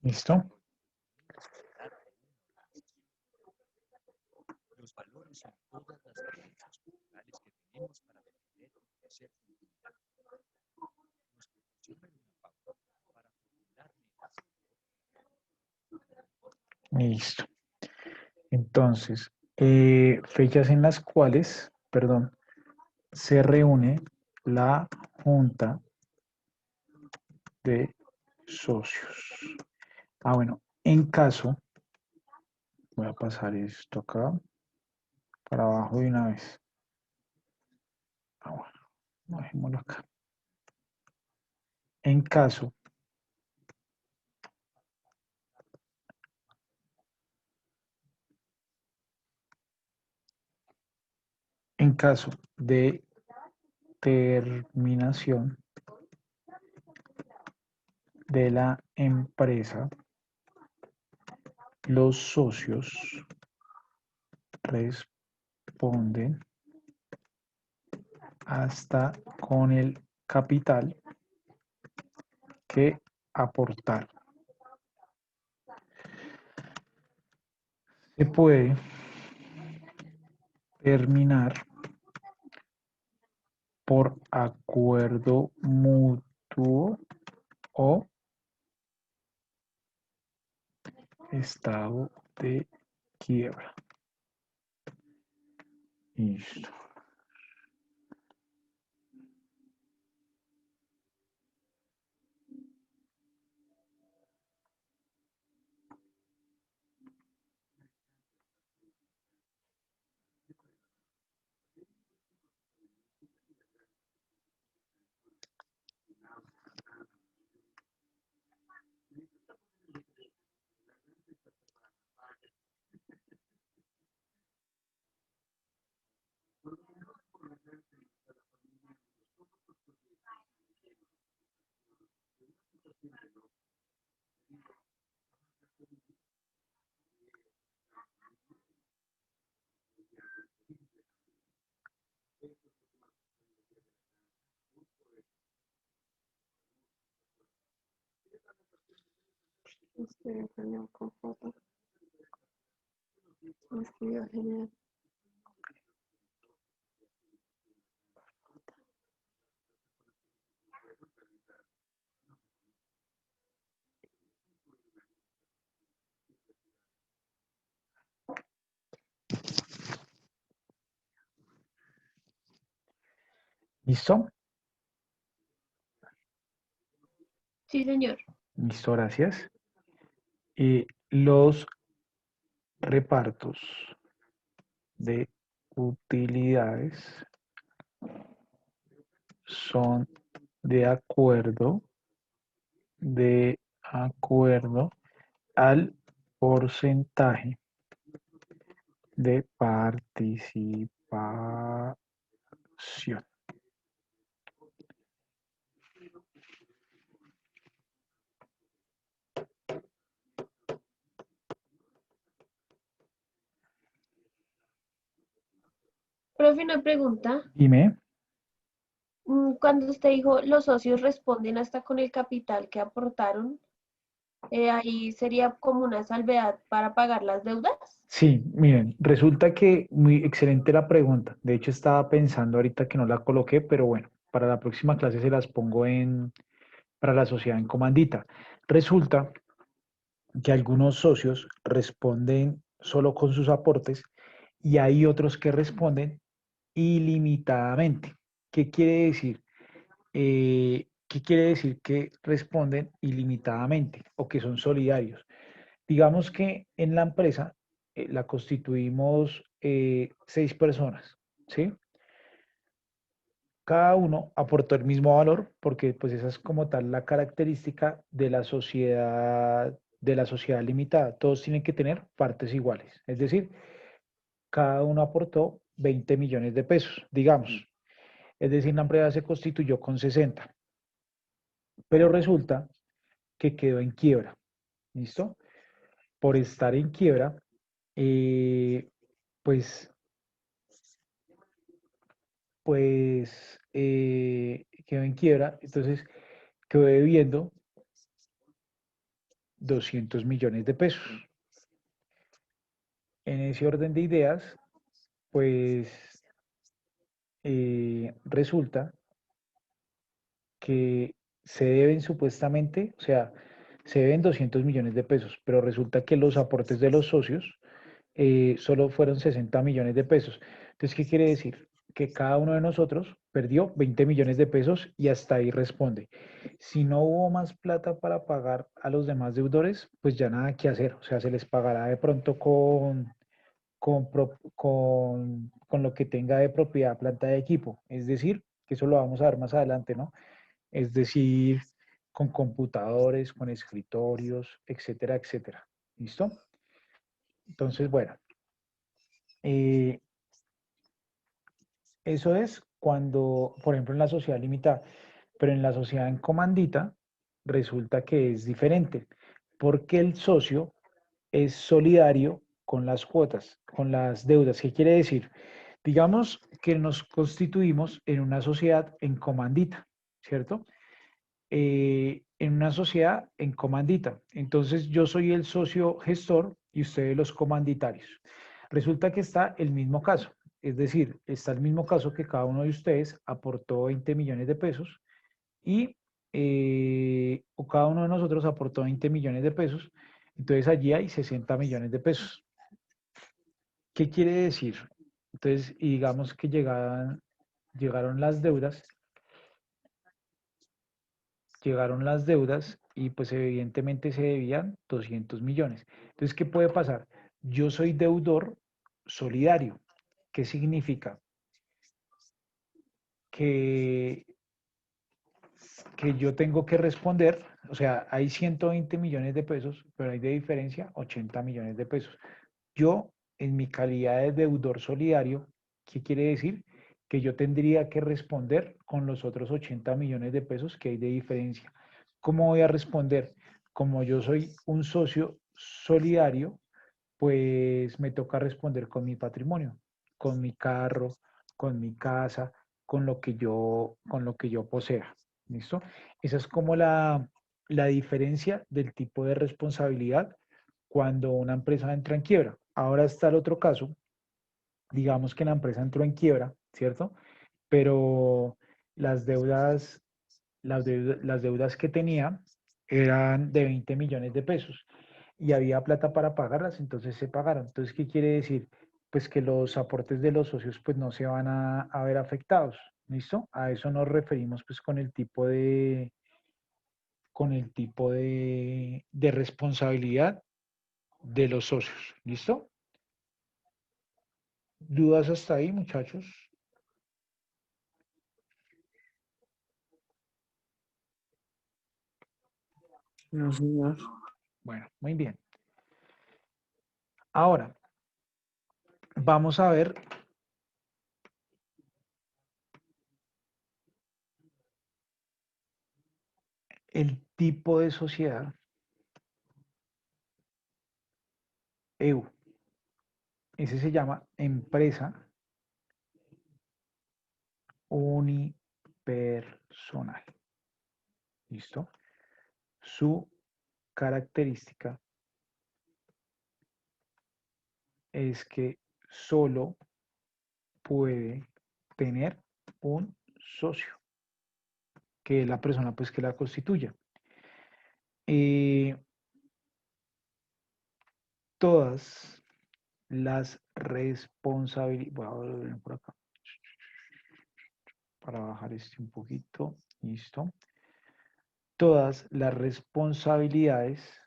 ¿Listo? Los valores en todas las creencias culturales que tenemos para defender y crecer su dignidad. Nos proporcionan una pauta para formular metas. Listo. Entonces, fechas en las cuales, perdón, se reúne la junta de socios. Bueno, en caso, voy a pasar esto acá para abajo de una vez. Bueno, dejémoslo acá. En caso de terminación de la empresa, los socios responden hasta con el capital que aportar. Se puede terminar por acuerdo mutuo o estado de quiebra. Listo. Genial con foto. Escribió genial. ¿Listo? Sí, señor. Listo, gracias. Los repartos de utilidades son de acuerdo al porcentaje de participación opción. Profe, una pregunta. Dime. Cuando usted dijo los socios responden hasta con el capital que aportaron, ahí sería como una salvedad para pagar las deudas. Sí, miren, resulta que muy excelente la pregunta. De hecho, estaba pensando ahorita que no la coloqué, pero bueno, para la próxima clase se las pongo para la sociedad en comandita. Resulta que algunos socios responden solo con sus aportes y hay otros que responden ilimitadamente. ¿Qué quiere decir? ¿Qué quiere decir que responden ilimitadamente o que son solidarios? Digamos que en la empresa la constituimos 6 personas, ¿sí? Cada uno aportó el mismo valor porque pues esa es como tal la característica de la sociedad limitada. Todos tienen que tener partes iguales. Es decir, cada uno aportó 20 millones de pesos, digamos. Es decir, la empresa se constituyó con 60, pero resulta que quedó en quiebra. ¿Listo? Por estar en quiebra, eh, pues, quedó en quiebra, entonces quedó debiendo 200 millones de pesos. En ese orden de ideas, pues resulta que se deben supuestamente, o sea, se deben 200 millones de pesos, pero resulta que los aportes de los socios solo fueron 60 millones de pesos. Entonces, ¿qué quiere decir? Que cada uno de nosotros perdió 20 millones de pesos y hasta ahí responde. Si no hubo más plata para pagar a los demás deudores, pues ya nada que hacer. O sea, se les pagará de pronto con lo que tenga de propiedad planta de equipo. Es decir, que eso lo vamos a ver más adelante, ¿no? Es decir, con computadores, con escritorios, etcétera, etcétera. ¿Listo? Entonces, bueno, eh, eso es cuando, por ejemplo, en la sociedad limitada, pero en la sociedad en comandita resulta que es diferente, porque el socio es solidario con las cuotas, con las deudas. ¿Qué quiere decir? Digamos que nos constituimos en una sociedad en comandita, ¿cierto? En una sociedad en comandita. Entonces yo soy el socio gestor y ustedes los comanditarios. Resulta que está el mismo caso, es decir, está el mismo caso que cada uno de ustedes aportó 20 millones de pesos y o cada uno de nosotros aportó 20 millones de pesos. Entonces allí hay 60 millones de pesos. ¿Qué quiere decir? Entonces, y digamos que llegaron las deudas y pues evidentemente se debían 200 millones. Entonces, ¿qué puede pasar? Yo soy deudor solidario. ¿Qué significa? Que, que yo tengo que responder, o sea, hay 120 millones de pesos, pero hay de diferencia 80 millones de pesos. Yo, en mi calidad de deudor solidario, ¿qué quiere decir? Que yo tendría que responder con los otros 80 millones de pesos que hay de diferencia. ¿Cómo voy a responder? Como yo soy un socio solidario, pues me toca responder con mi patrimonio, con mi carro, con mi casa, con lo que yo posea. ¿Listo? Esa es como la diferencia del tipo de responsabilidad cuando una empresa entra en quiebra. Ahora está el otro caso, digamos que la empresa entró en quiebra, ¿cierto? Pero las deudas, las deudas que tenía eran de 20 millones de pesos y había plata para pagarlas, entonces se pagaron. Entonces, ¿qué quiere decir? Pues que los aportes de los socios pues no se van a ver afectados, ¿listo? A eso nos referimos pues con el tipo de responsabilidad de los socios, ¿listo? ¿Dudas hasta ahí, muchachos? No, señor. Bueno, muy bien. Ahora, vamos a ver El tipo de sociedad, EU, ese se llama empresa unipersonal. ¿Listo? Su característica es que solo puede tener un socio, que es la persona pues que la constituya. Todas las responsabilidades, voy a volver por acá para bajar este un poquito, listo. Todas las responsabilidades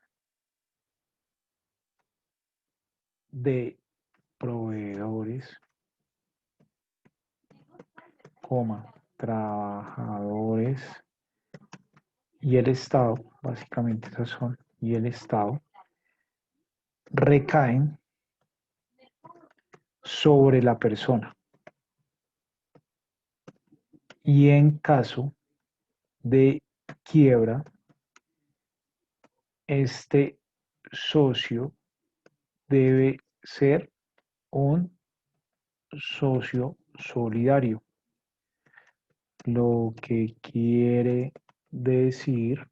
de proveedores, trabajadores y el Estado, básicamente esas son, y el Estado, recaen sobre la persona. Y en caso de quiebra, este socio debe ser un socio solidario, lo que quiere decir,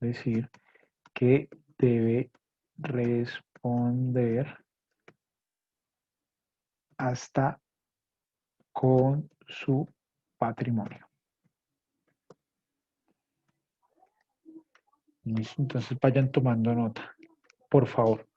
decir que debe responder hasta con su patrimonio. ¿Listo? Entonces vayan tomando nota, por favor.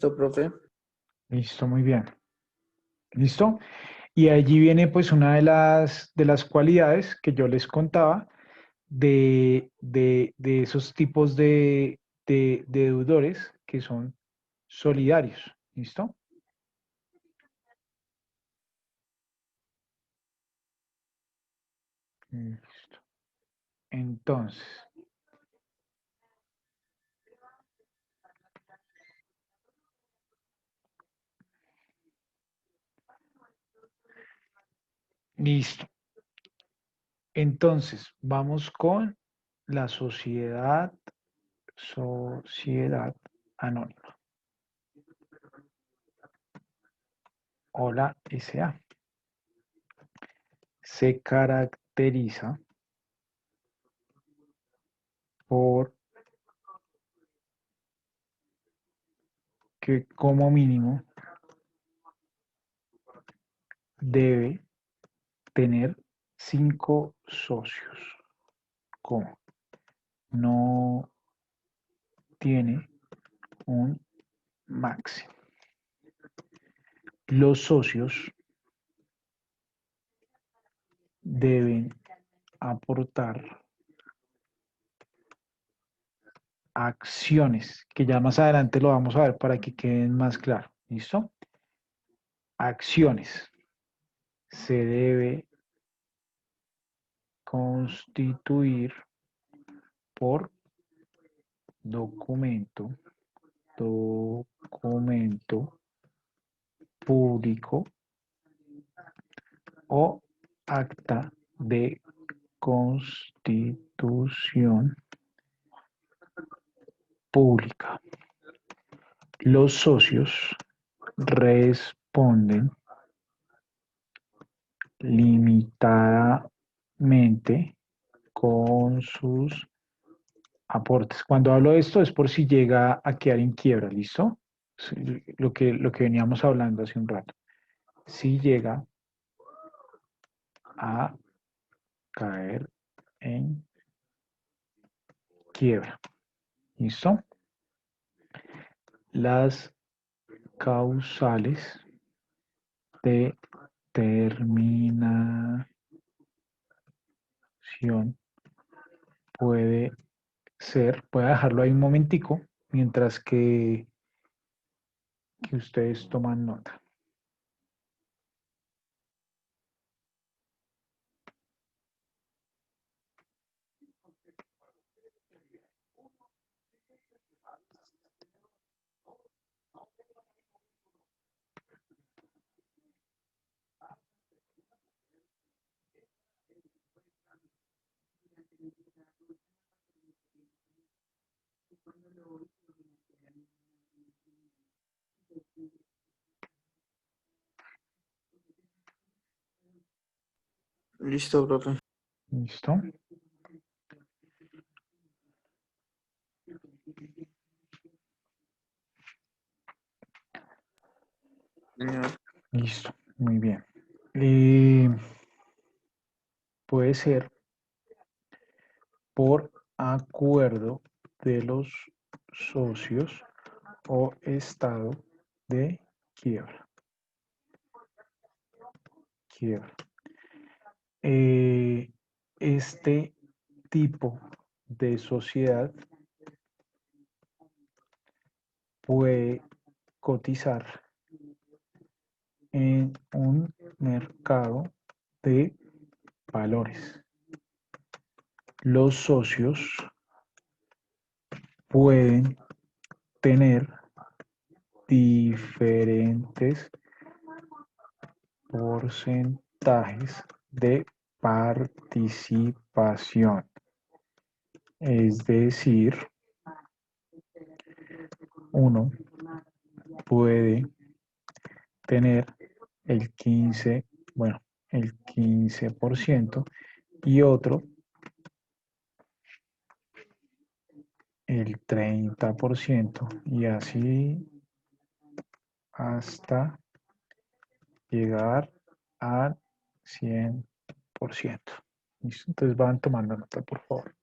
¿Listo, profe? Listo, muy bien. ¿Listo? Y allí viene pues una de las cualidades que yo les contaba de esos tipos de deudores que son solidarios. ¿Listo? Listo. Entonces, listo. Entonces, vamos con la sociedad anónima o la SA. Se caracteriza por que como mínimo debe tener 5 socios. ¿Cómo? No tiene un máximo. Los socios deben aportar acciones, que ya más adelante lo vamos a ver para que queden más claro. ¿Listo? Acciones. Se debe constituir por documento público o acta de constitución pública. Los socios responden limitadamente con sus aportes. Cuando hablo de esto es por si llega a quedar en quiebra, ¿listo? Sí, lo que veníamos hablando hace un rato. Si llega a caer en quiebra, ¿listo? Las causales de terminación puede ser, voy a dejarlo ahí un momentico, mientras que ustedes toman nota. Listo, profe. ¿Listo? Señor. Listo, muy bien. Puede ser por acuerdo de los socios o estado de quiebra. Este tipo de sociedad puede cotizar en un mercado de valores. Los socios pueden tener diferentes porcentajes de participación. Es decir, uno puede tener el 15% y otro el 30% y así hasta llegar al 100%. ¿Listo? Entonces van tomando nota, por favor.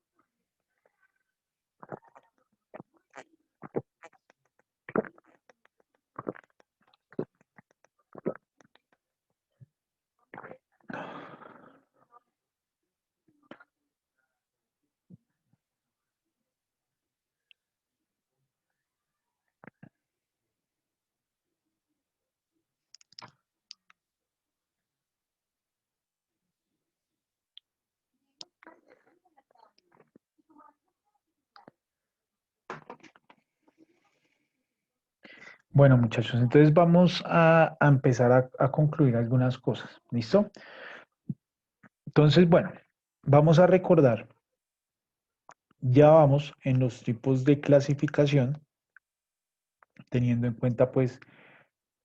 Bueno, muchachos, entonces vamos a empezar a concluir algunas cosas. ¿Listo? Entonces, bueno, vamos a recordar, ya vamos en los tipos de clasificación, teniendo en cuenta pues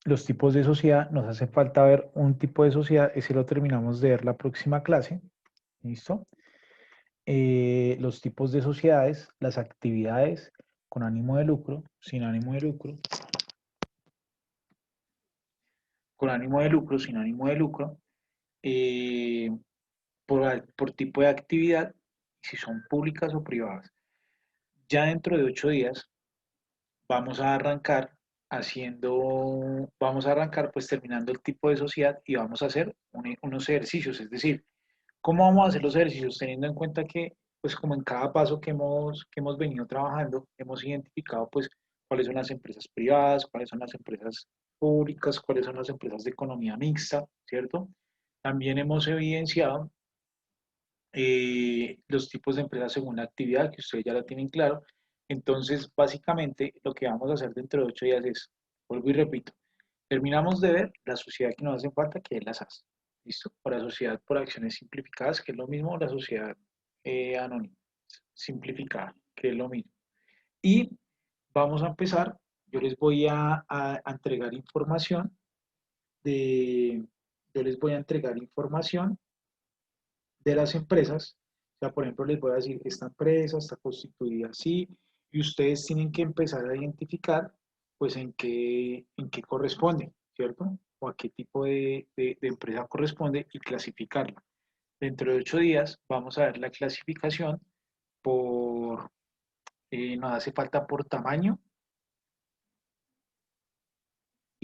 los tipos de sociedad. Nos hace falta ver un tipo de sociedad, ese lo terminamos de ver la próxima clase. ¿Listo? Los tipos de sociedades, las actividades con ánimo de lucro, sin ánimo de lucro, con ánimo de lucro, sin ánimo de lucro, eh, por tipo de actividad, si son públicas o privadas. Ya dentro de 8 días vamos a arrancar vamos a arrancar pues terminando el tipo de sociedad y vamos a hacer unos ejercicios, es decir, ¿cómo vamos a hacer los ejercicios? Teniendo en cuenta que, pues como en cada paso que hemos venido trabajando, hemos identificado pues cuáles son las empresas privadas, cuáles son las empresas públicas, cuáles son las empresas de economía mixta, ¿cierto? También hemos evidenciado los tipos de empresas según la actividad, que ustedes ya la tienen claro. Entonces, básicamente, lo que vamos a hacer dentro de 8 días es, vuelvo y repito, terminamos de ver la sociedad que nos hace falta, que es la SAS. ¿Listo? O la sociedad por acciones simplificadas, que es lo mismo, la sociedad anónima simplificada, que es lo mismo. Y vamos a empezar yo les voy a entregar información yo les voy a entregar información de las empresas. O sea, por ejemplo, les voy a decir, esta empresa está constituida así, y ustedes tienen que empezar a identificar, pues, en qué corresponde, ¿cierto? O a qué tipo de empresa corresponde y clasificarla. Dentro de 8 días vamos a ver la clasificación por, nos hace falta por tamaño,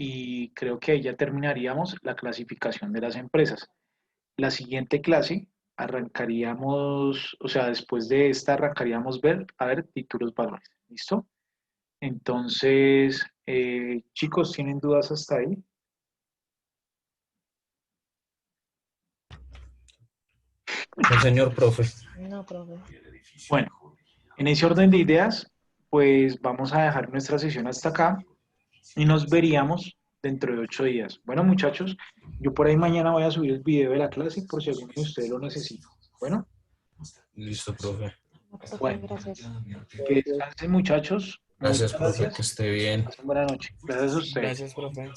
y creo que ahí ya terminaríamos la clasificación de las empresas. La siguiente clase arrancaríamos, o sea, después de esta arrancaríamos a ver títulos valores. ¿Listo? Entonces, chicos, ¿tienen dudas hasta ahí? No, señor profe. No, profe. Bueno, en ese orden de ideas, pues vamos a dejar nuestra sesión hasta acá y nos veríamos dentro de 8 días. Bueno, muchachos, yo por ahí mañana voy a subir el video de la clase por si alguno de ustedes lo necesita. Bueno. Listo, profe. No, profe, Bueno, gracias. que descansen, muchachos. Gracias, Muchas profe, gracias. que esté bien. Pasen buena noche. Gracias a ustedes. Gracias, profe.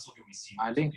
Vale.